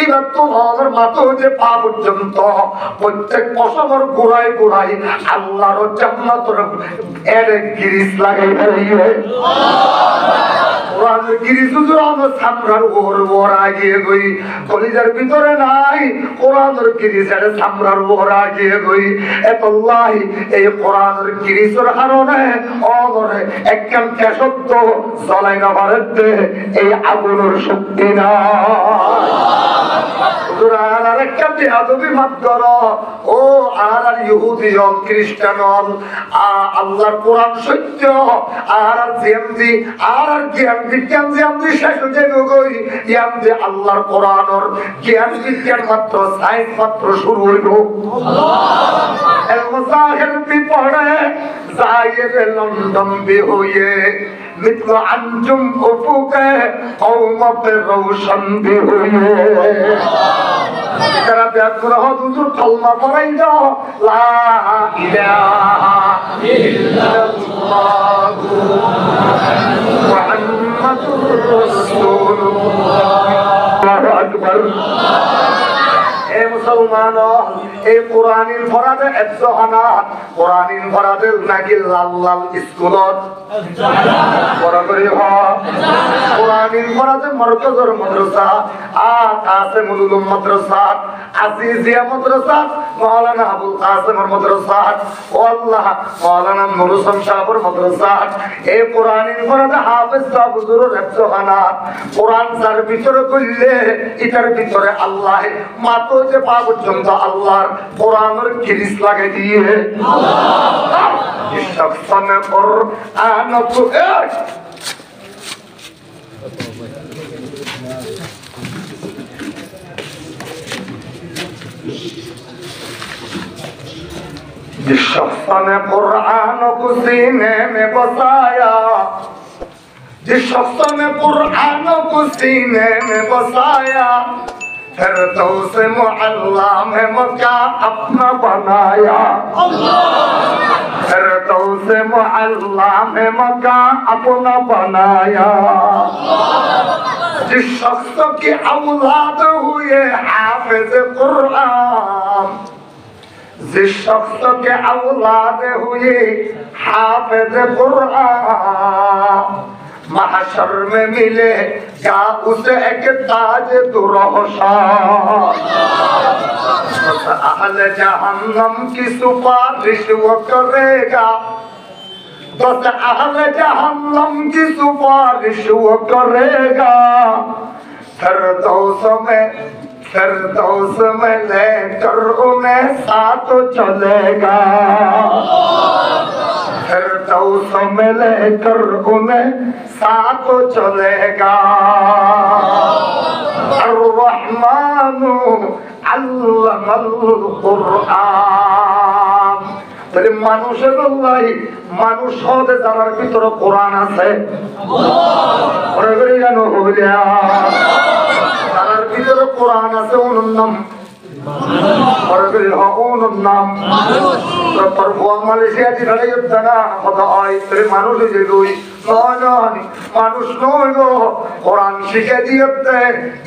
A: এবার তো আমাদের মাথা হইতে পা পর্যন্ত প্রত্যেক পশমের গোড়ায় আল্লাহর জান্নাতের এর গিরিস লাগাই ফেলিবে কোরআনের গিরিস হুজুর আমার সামরার ওর আগিয়ে গই কলিজার ভিতরে নাই কোরআনের গিরিস এর সামরার ওর আগিয়ে গই এতল্লাহি এই কোরআনের গিরিসের কারণে ওরে একখান কেশত্ব জ্বলাই না পারতে এই আগুনের শক্তি না হুজুর আর একটা বেয়াদবি মাফ করো ও আর ইহুদি হল খ্রিস্টান হল আল্লাহর কোরআন সত্য আর জিএমজি আর জ্ঞান বিজ্ঞান জিএমজি শেষ হয়ে যাবে গই ইয়ামজি আল্লাহর কোরআনের জ্ঞান বিজ্ঞান মাত্র সায়েন্স মাত্র শুরু হইল المظاهر بپڑے ظاہر لندن بھی ہوئے مثل انجم افق قوم پہ روشن بھی ہوئے যারা ব্যাকুল হুজুর কলমা পড়াই দাও লা ইলাহা ইল্লাল্লাহ মুহাম্মাদুর রাসূলুল্লাহ আল্লাহু আকবার এ মুসলমান এই কোরআনিন ফরাদে এফসাহানা কোরআনিন ফরাদে নাকি লাল লাল স্কুলত বরাবরই হ কোরআনিন ফরাদে মারকাজের মাদ্রাসা কাসিমুল উলুম মাদ্রাসা আজিজিয়া মাদ্রাসা মাওলানা আবুল কাসিমের মাদ্রাসা ও আল্লাহ মাওলানা নুর হোসেন সাহেবের মাদ্রাসা এই কোরআনিন ফরাদে হাফেজ সাহেব হুজুরের এফসাহানা কোরআন যার ভিতরে কইলে এটার ভিতরে আল্লাহ মাত্র যে পা পর্যন্ত আল্লাহর কোরআনের গিরিস লাগাই দিয়ে আল্লাহ ইসফানে কোরআন তো जिस शख्स ने कुरान को सीने में बसाया जिस शख्स ने कुरान को सीने में बसाया फिर तो उसे मुअल्ला में मक्का अपना बनाया फिर तो उसे मुअल्ला में मक्का अपना बनाया जिस शख्स की औलाद हुए हाफिज कुरान जिस शख्स के औलाद हुए हाफिज कुरान महशर में मिले क्या उसे एक ताज दुरोशान अहले जहन्नम की सुपारिश वो करेगा बस अहले जहन्नम की सुपारिश वो करेगा फिरदौस में लेकर उन्हें साथ चलेगा फिरदौस में लेकर उन्हें साथ चलेगा अर्रहमानु अल्लमल कुरआन তাহলে মানুষের মানুষ হতে জানার ভিতরে কোরআন আছে জানার ভিতরে কোরআন আছে ওনার নাম মালয়েশিয়া মানুষ মানুষ নয় গো কোরআন শিখে দিয়ে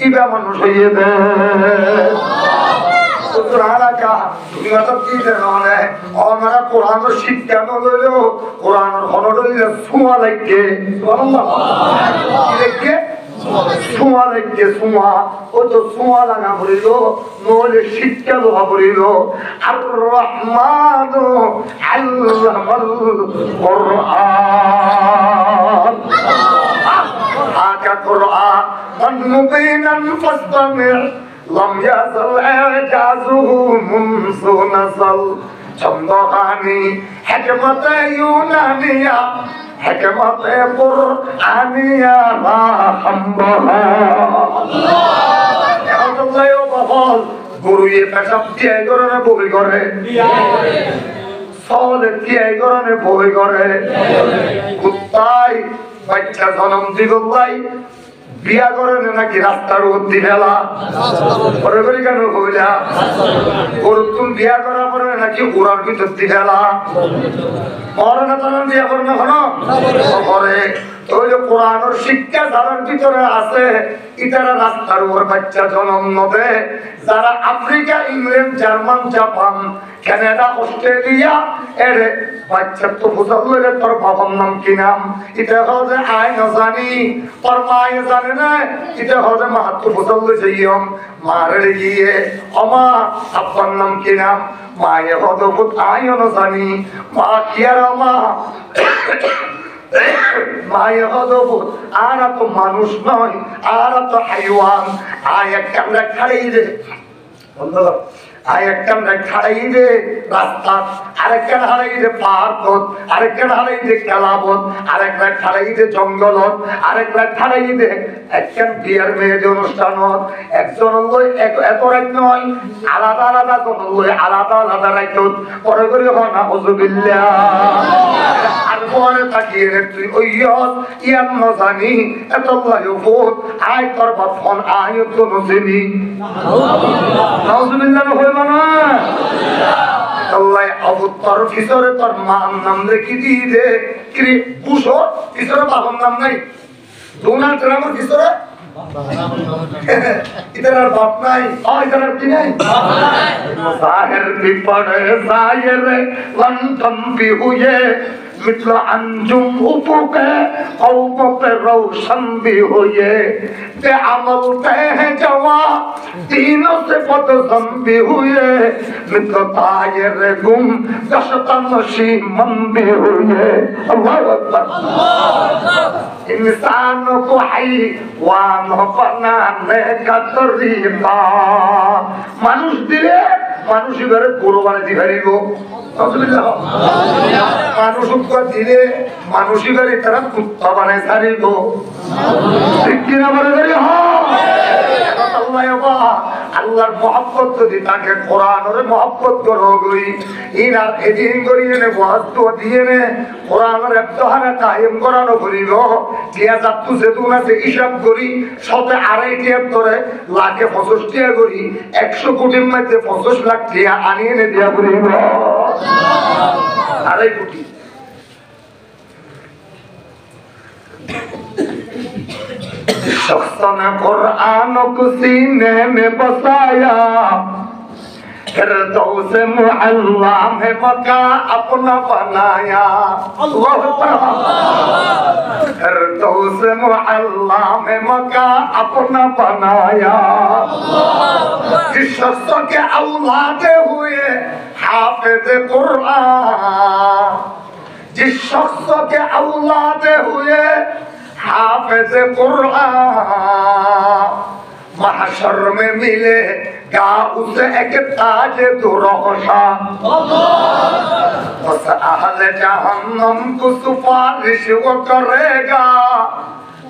A: ইবা মানুষ হইয়ে দেয় শিক্ষা নইল কোরআনের হনড ছোঁয়া লাগে ছোঁয়া লাগে ছোঁয়া ও তো ছোঁয়া লাগা পড়িল নহলে শিক্ষা লোহা পড়িল আর রহমান আল্লামাল কুরআন আকা কুরআন মুবিনান ফাসতামি' لم يزل إعجازه منذ نزل চন্দ্রহানি হিকমত ইউনানিয়া হিকমত কুরআনিয়া রাহমহা আল্লাহ বাবাল গুরুয়ে পেশাব দিয়ে করে বই করে সলে দিয়ে করে বই করে কুত্তাই বাচ্চা জন্ম দিবলাই বিয়া করে নাকি রাস্তার উদ্দি ফেলা পরে করে কেন কইলা ওর তুমি বিয়া করার পরে নাকি উড়ার ভিতর দি ফেলা মরনা তখন বিয়া করে না করে ওই যে কোরআনের শিক্ষা যারার ভিতরে আছে ইতারা রাস্তার উপর বাচ্চা জন্ম নবে যারা Africa England German Japan Canada Australia এর বাচ্চা তো বুঝালে তোর বাবার নাম কি নাম এটা হচ্ছে আয় না জানি তোর মায়ে জানে না এটা হচ্ছে মাহাত্ম বুঝালে যাইম মারে গিয়ে অমা আপনার নাম কি নাম মায়ে হতো আয় না জানি মা কি আর মা মায়ে হদবুত আর তো মানুষ নয় আর তো হাইওয়ান আয় একটা আমরা খাড়াই রে আরেকটা খাড়াই রে রাস্তা আরেকটা হারাই রে পাহাড় আরেকটা হারাই রে খেলাবত আরেকটা খাড়াই রে জঙ্গলত আরেকটা খাড়াই রে একখান বিয়ার মেয়েদের অনুষ্ঠানত একজন লই এত রাখ নয় আলাদা আলাদা জন লই আলাদা আলাদা রাখত পরে করে হনা হুজুবিল্লাহ আর পরে তাকিয়ে রে তুই ওই ইয়ান নজানি এত লাইফত আয় তোর বাপ ফোন আয় তো নজিনি নাউজুবিল্লাহ আল্লাহ অবতার ভিতরে তোর মার নাম রেখে দিয়ে দে কি বুঝো ভিতরে বাবার নাম নাই ডোনাল্ড ট্রাম্পের ভিতরে ইতার বাপ নাই ইতার কি নাই সাহের বিপড়ে সায়েরে লন্ডন भी हुए मित्ल अंजुम उपुके कौम पे रोशन भी हुए ते अमल पे है जवा तीनों से बदसम भी हुए मित्ल तायर गुम दशता नशीमन भी हुए अल्लाह अकबर इंसान को हैवान बनाने का तरीका মানুষ দিলে মানুষ ঘরে গরু বানাতে পারিব মানুষ দিলে মানুষই ঘরে তারা কুত্তা বানায় ছাড়িব ঠিক কিনা বলে আল্লাহর মহব্বত যদি তাকে কোরআনের মহব্বত করো গই ইনার এদিন করিয়ে নে ওয়াজ দিয়ে নে কোরআনের একটাহারা কায়েম করানো করিব দিয়া যাত্তু যেতুন আছে হিসাব করি শতে 2.5 লাখে 65 করি 100 কোটির মধ্যে 25 লাখ টাকা আনিয়ে নে দিয়া করিব 2.5 কোটি शख्स ने कुरान को सीने में बसाया फिरदौस मुअल्ला में मका अपना बनाया फिरदौस मुअल्ला में मका अपना बनाया जिस शख्स के औलादे हुए हाफिज कुरान जिस शख्स के औलादे हुए हाफिज कुरान महशर में मिले क्या उसे एक ताज दुरोशा उस अहले जहन्नम को सुपारिश वो करेगा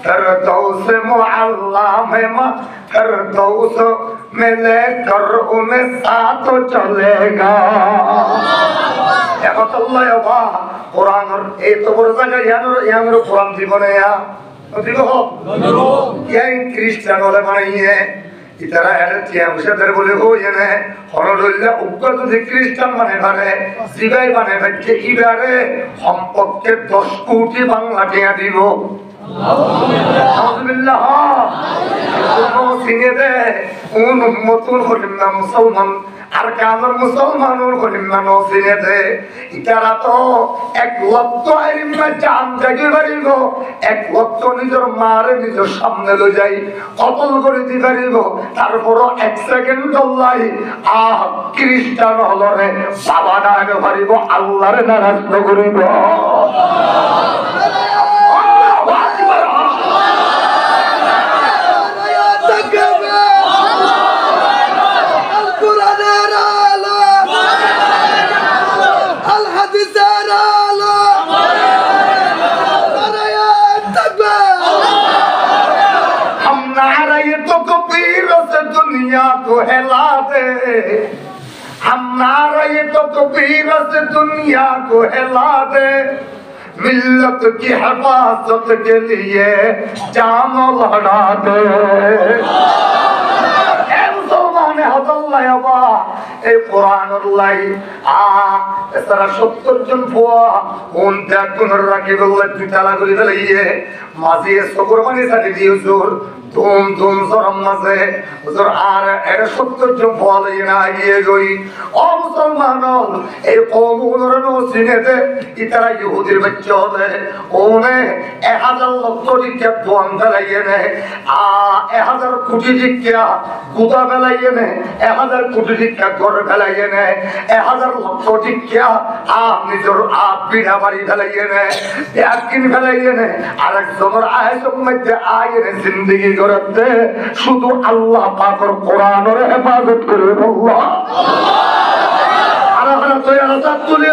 A: फिरदौस मुअल्ला में फिरदौस में लेकर उन्हें साथ चलेगा কোরআনের এই তো বড় জায়গা ইয়ানোর কোরআন জীবনে দিব খ্রিস্টান হলে বানাইয়ে ইতারা এটা তিয়ামুসাদের বলে হইনে হরদল্লা উগ্র যদি খ্রিস্টান মানে পারে জিবাই মানে ভাবছে ইবারে সম্পদকে 10 কোটি বাংলা টিয়া দিব মুসলমান আর কাজর মুসলমানের করিমান সিনেতে ইতারা তো 1 লক্ষ আইরিমা জান জাগি পারিব 1 লক্ষ নিজের মারে নিজের সামনে লই যাই কতল করে দি পারিব তারপর 1 সেকেন্ড চললাই খ্রিস্টান হলরে বাবা ডাকে পারিব আল্লাহরে নারাজ করিব दुनिया को हिला दे हम नारे तो कबीर से दुनिया को हिला दे मिल्लत की हिफाजत के लिए जान लड़ा दे मुसलमान हजल्ला এই কোরআনের লাই এছাড়া 70 জন ফুয়া কোন ত্যাগ কোন রাখি বললে তুই তালা করে দিলে মাঝে শুকরবানি সাথে দিও জোর ধুম ধুম সরম মাঝে হুজুর আর এর 70 জন ফুয়া লই না গিয়ে গই ও মুসলমান এই কওমগুলোর নসিনেতে ইতারা ইহুদির বাচ্চা হলে ওনে 1000 লক্ষ টাকা দোয়ান ফেলাইয়ে নে 1000 কোটি টাকা গুদা ফেলাইয়ে নে 1000 কোটি টাকা ঘর ফেলাইয়ে নে 1000 লক্ষ টাকা নিজের পিঠা বাড়ি ফেলাইয়ে নে একদিন ফেলাইয়ে নে আরেকজনের আয়সের মধ্যে আইনে জিন্দগি করতে শুধু আল্লাহ পাকের কোরআনের হেফাজত করে আল্লাহ আর আমরা তো এরা তুলে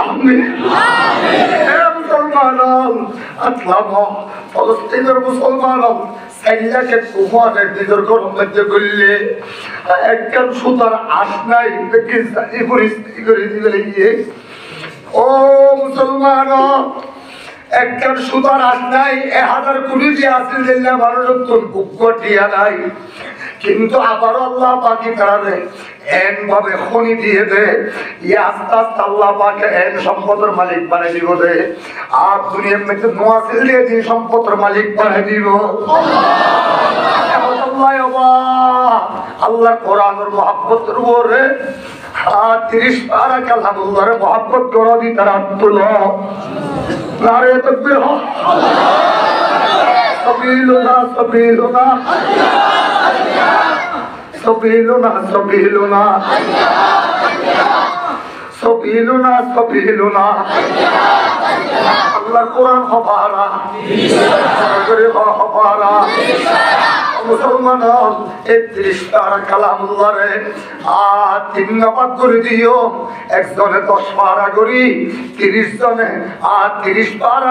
A: আমিন মুসলমান আসলাম ফলস্তিনের মুসলমান সাইলাকে কুমারের নিজের গরম মধ্যে করলে একজন সুতার আশ নাই পাকিস্তানি পরিস্থিতি করে দিবে ও মুসলমান একজন সুতার আশ নাই 1000 কোটি দিয়ে আসিল দিল্লা মানুষের তোর বুক দিয়া নাই কিন্তু আবার আল্লাহ পাকি কারণে এন ভাবে খনি দিয়ে দে আস্তে আস্তে আল্লাহ পাকে এন সম্পদের মালিক বানিয়ে দিব দে আর দুনিয়ার মধ্যে নোয়াছিল দিয়ে তিনি সম্পদের মালিক বানিয়ে দিব আল্লাহ কোরআনের মহব্বতের উপরে 30 পারা কালামুল্লাহর মহব্বত করে দি তারা তুলো নারে তাকবীর সাবিলুনা সাবিলুনা সাবিলুনা সাবিলুনা সাবিলুনা সাবিলুনা আল্লাহর কোরআন হবারা করে হবারা মুসলমান 31 পারা কালামুল্লাহরে 3 নাম্বার করে দিও একজনে 10 পারা করি 30 জনে 30 পারা